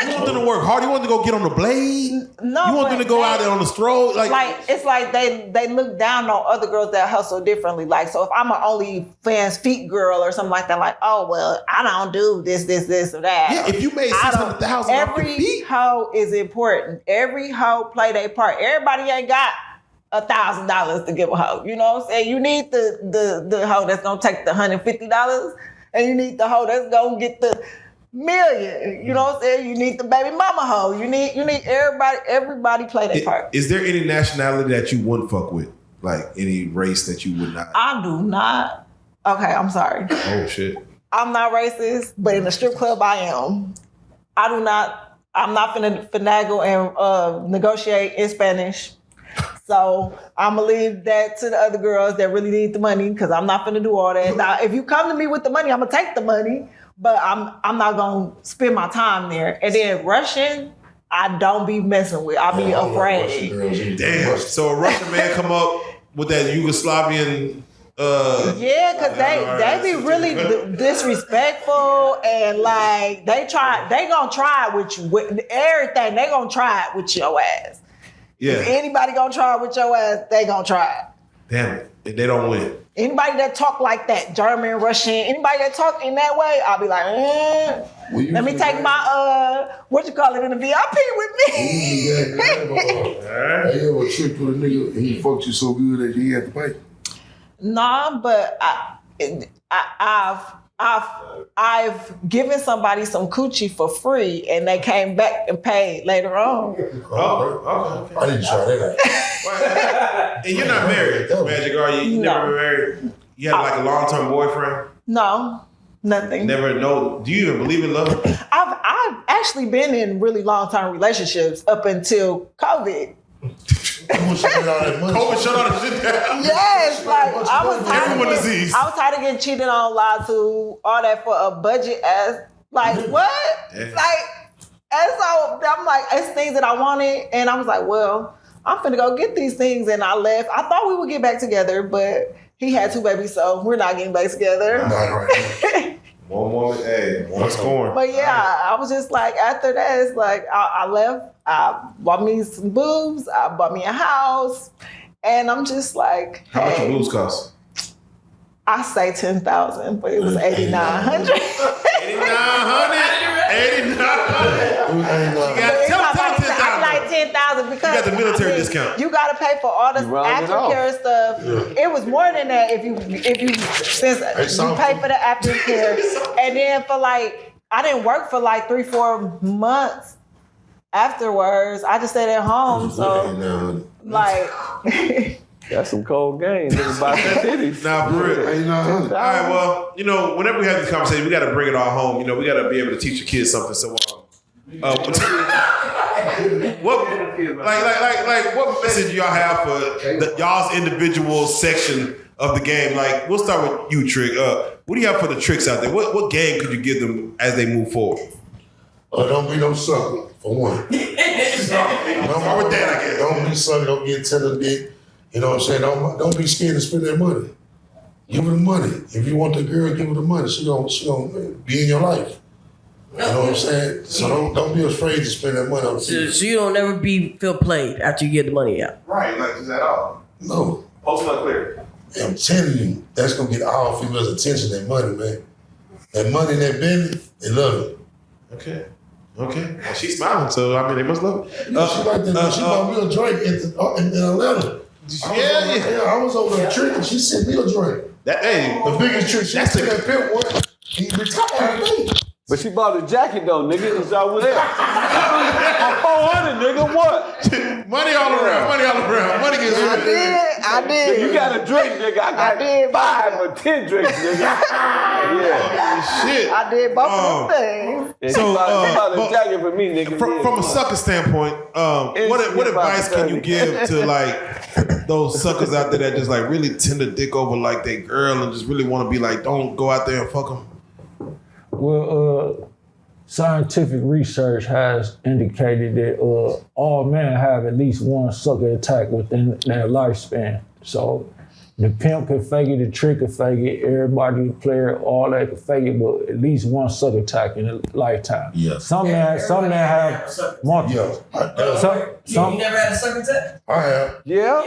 you want them to work hard. You want them to go get on the blade. No, you want them to go out there on the stroll. Like it's like they look down on other girls that hustle differently. Like, so if I'm an OnlyFans feet girl or something like that, like, oh well, I don't do this or that. Yeah, if you made $600,000, every hoe is important. Every hoe play their part. Everybody ain't got $1,000 to give a hoe. You know what I'm saying? You need the hoe that's gonna take the $150, and you need the hoe that's gonna get the million. You know what I'm saying? You need the baby mama hoe. You need everybody play their part. Is there any nationality that you wouldn't fuck with? Like any race that you would not? I do not. Okay, I'm sorry. Oh shit. I'm not racist, but in the strip club I am. I'm not finna finagle and negotiate in Spanish. So I'm gonna leave that to the other girls that really need the money, because I'm not finna do all that. Now, if you come to me with the money, I'm gonna take the money, but I'm not gonna spend my time there. And then Russian, I don't be messing with. I be afraid. Damn. So a Russian man come up with that Yugoslavian. Yeah, because they be really disrespectful, and like they gonna try it with you with everything. They gonna try it with your ass. Yeah. If anybody gonna try it with your ass, they gonna try it. Damn it. If they don't win. Anybody that talk like that, German, Russian, anybody that talk in that way, I'll be like, let me take my in the VIP with me. They ever tricked with a nigga and he fucked you so good that you had to pay? Nah, but I've given somebody some coochie for free and they came back and paid later on. Oh, okay. I didn't try that out. And you're not married, Magic, are you? You never been married? You had like a long-term boyfriend? No, nothing. Never know. Do you even believe in love? I've actually been in really long-term relationships up until COVID. COVID shut all the shit down. Yes, like I was tired of getting cheated on, lied to, all that for a budget ass. Like what? Yeah. Like, and so I'm like, it's things that I wanted, and I was like, well, I'm finna go get these things, and I left. I thought we would get back together, but he had 2 babies, so we're not getting back together. One woman, one scorn. But yeah, I was just like, after that, it's like I left. I bought me some boobs. I bought me a house, and I'm just like, how much your boobs cost? I say 10,000, but it was 8,900. 8,900. Tell 10,000. I'm like 10,000 because you got the military discount. You got to pay for all the aftercare stuff. Yeah. It was more than that if you since you pay for the aftercare, and then for like I didn't work for like 3-4 months afterwards. I just stayed at home, so like. That's some cold games. About that titties. Nah, for real. All right, well, whenever we have this conversation, we got to bring it all home. We got to be able to teach your kids something. So, what message y'all have for y'all's individual section of the game. Like, we'll start with you, Trick. What do you have for the tricks out there? What game could you give them as they move forward? Don't be no sucker, for one. Don't be sucker, don't get tender dick. You know what I'm saying? Don't be scared to spend that money. Give her the money. If you want the girl, give her the money. She gonna be in your life. You know what I'm saying? So don't be afraid to spend that money on So you don't ever feel played after you get the money out. Right, like just at all. No. Post not clear. I'm telling you, that's gonna get all females' attention, that money, man. That money in that belly, they love it. Okay. Well, she's smiling, so I mean, they must love it. She like that. She bought me a drink in Atlanta. I was over there drinking. She sent me a drink. The biggest trick she took that Pimp one. He retired me. But she bought a jacket though, nigga. It's all with that. I'm 400, nigga. What? Money all around. Money gets I did. You got a drink, nigga. I got 5 or 10 drinks, nigga. Yeah. Shit. I did both of them things. And she bought a jacket for me, nigga. From a sucker standpoint, what advice can you give to like those suckers out there that just like really tend to dick over like their girl and just really want to be like, don't go out there and fuck them? Well, scientific research has indicated that all men have at least one sucker attack within their lifespan. So the pimp can fake it, the trick can fake it, everybody, player, all that can fake it, but at least one sucker attack in a lifetime. Yeah. Some men have multiple. You never had a sucker attack? I have. Yeah.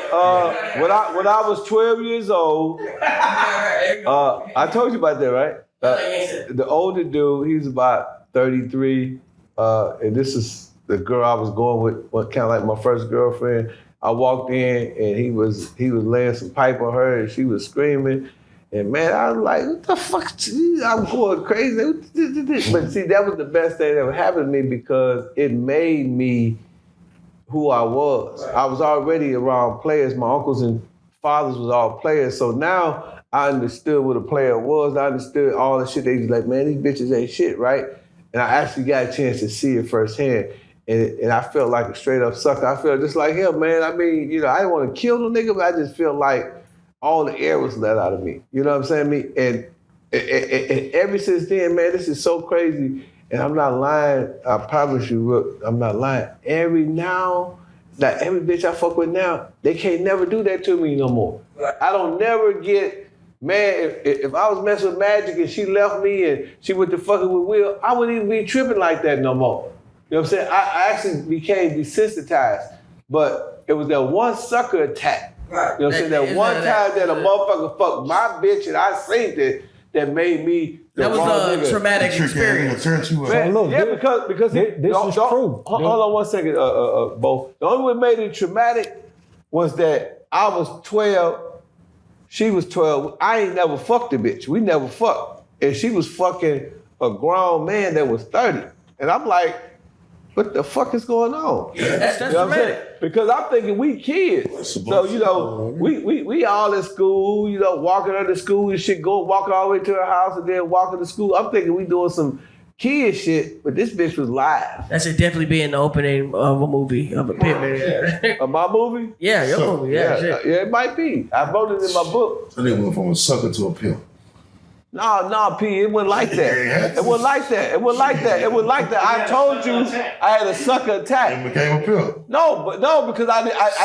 When I was 12 years old, I told you about that, right? The older dude, he was about 33, and this is the girl I was going with, kind of like my first girlfriend. I walked in and he was laying some pipe on her and she was screaming. And man, I was like, what the fuck? I'm going crazy. But see, that was the best thing that ever happened to me because it made me who I was. I was already around players. My uncles and fathers was all players. So now I understood what a player was. I understood all the shit. They was like, man, these bitches ain't shit, right? And I actually got a chance to see it firsthand. And I felt like a straight up sucker. I felt just like him, man. I mean, you know, I didn't want to kill the nigga, but I just feel like all the air was let out of me. You know what I'm saying? And ever since then, man, this is so crazy. And I'm not lying. I promise you, Rook, I'm not lying. Every bitch I fuck with now, they can't never do that to me no more. I don't never get mad. If I was messing with Magic and she left me and she went to fucking with Will, I wouldn't even be tripping like that no more. You know what I'm saying? I actually became desensitized. But it was that one sucker attack. Right. You know what I'm saying? That one time that a motherfucker fucked my bitch and I seen that made me that was a traumatic experience. Man, look, yeah, because this is true. Hold on one second, Bo. The only way it made it traumatic was that I was 12, she was 12. I ain't never fucked a bitch. We never fucked. And she was fucking a grown man that was 30. And I'm like, what the fuck is going on? Yeah, that's you know what I'm saying? Because I'm thinking we kids. So, you know, we all in school, you know, walking under school and shit, walking all the way to her house and then walking to school. I'm thinking we doing some kid shit, but this bitch was live. That should definitely be in the opening of a movie, of a Pimpin. Of my movie? Yeah, your movie, yeah. Yeah, it might be. I wrote it in my book. So they went from a sucker to a pimp. No, P, it wasn't like that. It wasn't like that. It wasn't like that. It wasn't like that. I told you I had a sucker attack. It became a pimp. No, because I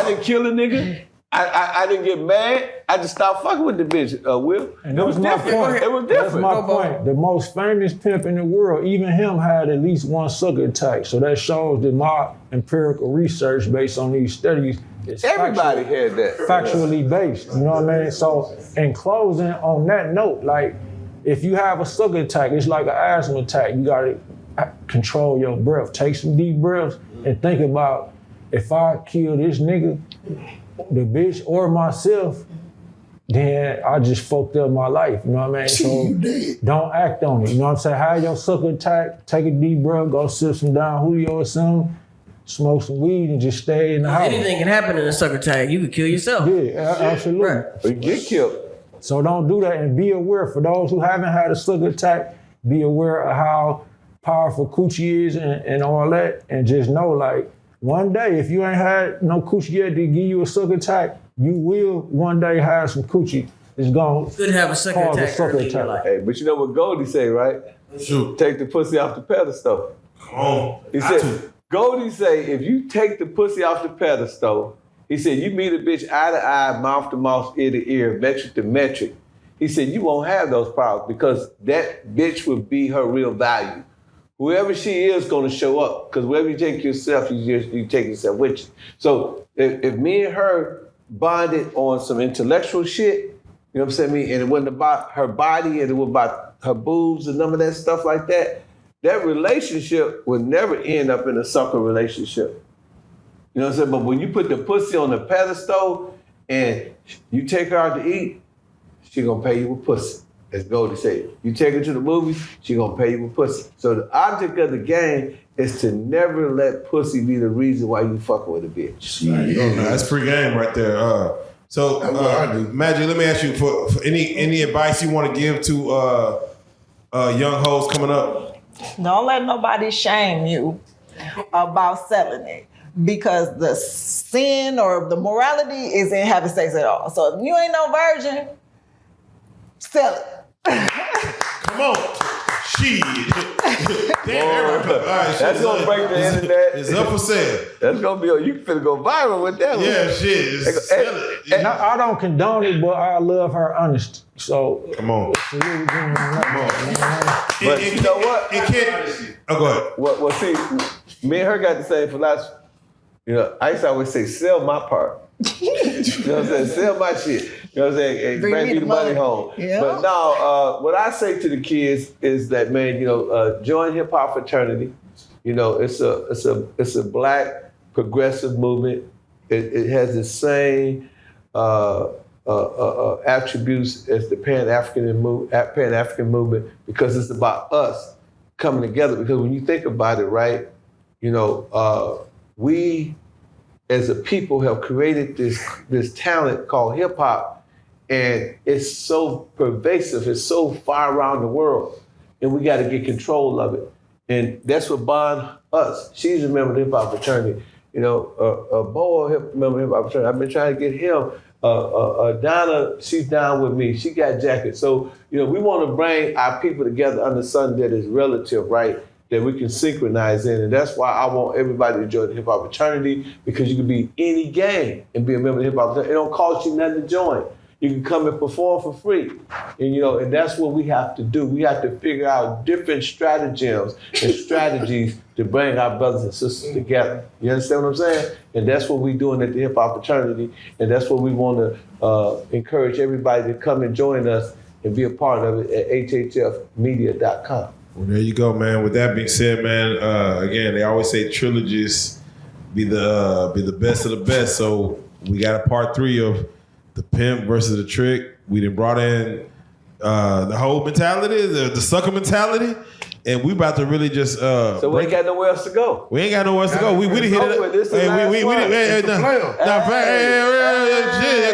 didn't kill a nigga. I didn't get mad. I just stopped fucking with the bitch, Will. And it was different. It was different. That's my point. The most famous pimp in the world, even him had at least one sucker attack. So that shows that my empirical research based on these studies is everybody had that. Factually based. You know what I mean? So in closing, on that note, like, if you have a sucker attack, it's like an asthma attack. You gotta control your breath. Take some deep breaths and think about, if I kill this nigga, the bitch, or myself, then I just fucked up my life. You know what I mean? So don't act on it. You know what I'm saying? Have your sucker attack, take a deep breath, go sip some Don Julio or something, smoke some weed, and just stay in the house. Anything can happen in a sucker attack. You could kill yourself. Yeah, absolutely. Right. Or you get killed. So don't do that, and be aware. For those who haven't had a sucker attack, be aware of how powerful coochie is and all that, and just know, like, one day, if you ain't had no coochie yet to give you a sucker attack, you will one day have some coochie. it's gonna Good to have a sucker cause a attack sucker early in your attack. life. Hey, but you know what Goldie say, right? Shoot. Take the pussy off the pedestal. Come on. He said, Goldie say, if you take the pussy off the pedestal, he said, you meet a bitch eye to eye, mouth to mouth, ear to ear, metric to metric. He said, you won't have those problems because that bitch will be her real value. Whoever she is going to show up because wherever you take yourself, you take yourself with you. So if me and her bonded on some intellectual shit, you know what I'm saying? And it wasn't about her body and it was about her boobs and none of that stuff like that, that relationship would never end up in a sucker relationship. You know what I'm saying? But when you put the pussy on the pedestal and you take her out to eat, she gonna pay you with pussy. As Goldie said, you take her to the movies, she gonna pay you with pussy. So the object of the game is to never let pussy be the reason why you fucking with a bitch. That's pre-game right there. So Magic, let me ask you for any advice you want to give to young hoes coming up. Don't let nobody shame you about selling it because the sin or the morality is in having sex at all. So if you ain't no virgin, sell it. Come on. Shit. Damn, all right, that's gonna break the internet. It's up for sale. That's gonna be, you finna go viral with that one. Yeah, shit. Sell it. Now, I don't condone it, but I love her honesty. So come on. But you know what? It can't. Oh, go ahead. Well, see, me and her got the same philosophy. You know, I used to always say, sell my part. You know what I'm saying? Sell my shit. You know what I'm saying? And bring me the money home. Yeah. But no, what I say to the kids is that, man, you know, join hip hop fraternity. You know, it's a black progressive movement. It has the same attributes as the Pan-African movement because it's about us coming together. Because when you think about it, right, you know, we as a people have created this talent called hip hop, and it's so pervasive, it's so far around the world, and we got to get control of it. And that's what bond us. She's a member of the hip hop fraternity. You know, Bo, member of the hip hop fraternity. I've been trying to get him. Donna, she's down with me. She got jackets. So, you know, we want to bring our people together under something that is relative, right? That we can synchronize in. And that's why I want everybody to join the hip hop fraternity, because you can be any gang and be a member of the hip hop fraternity. It don't cost you nothing to join. You can come and perform for free. And, you know, and that's what we have to do. We have to figure out different stratagems and strategies to bring our brothers and sisters together. You understand what I'm saying? And that's what we're doing at the hip hop fraternity. And that's what we want to encourage everybody to come and join us and be a part of it at hhfmedia.com. Well, there you go, man. With that being said, man, again, they always say trilogies be the best of the best. So we got a part 3 of the Pimp versus the Trick. We done brought in the whole mentality, the sucker mentality, and we about to really just so we ain't got nowhere else to go. We ain't got nowhere else to go. We done hit it.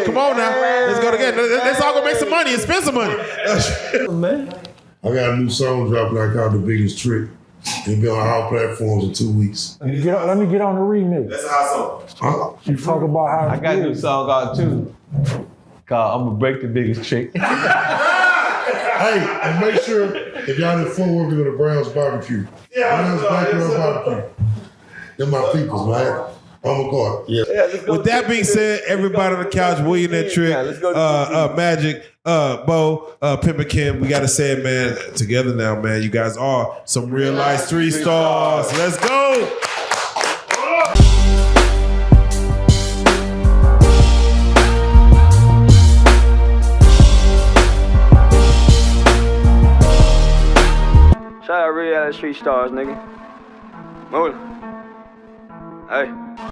Come on now. Let's go again. Let's all go make some money and spend some money. Man. I got a new song dropping I called The Biggest Trick. It'll be on all platforms in 2 weeks. Let me get on the remix. That's a hot song. You talk about how I got a new song out too, called I'm Gonna Break the Biggest Trick. Hey, and make sure if y'all in Fort Worth, go to Brown's Barbecue. Brown's Backyard Barbecue. They're my peoples, man. On my car. Yeah. With that being said, everybody on the couch, Willionaire Trick, Magic, Bo, Pimpin, we gotta say it, man, together now, man. You guys are some real life 3 stars. Let's go. Shout out Reallyfe 3 stars, nigga. Move it. Hey.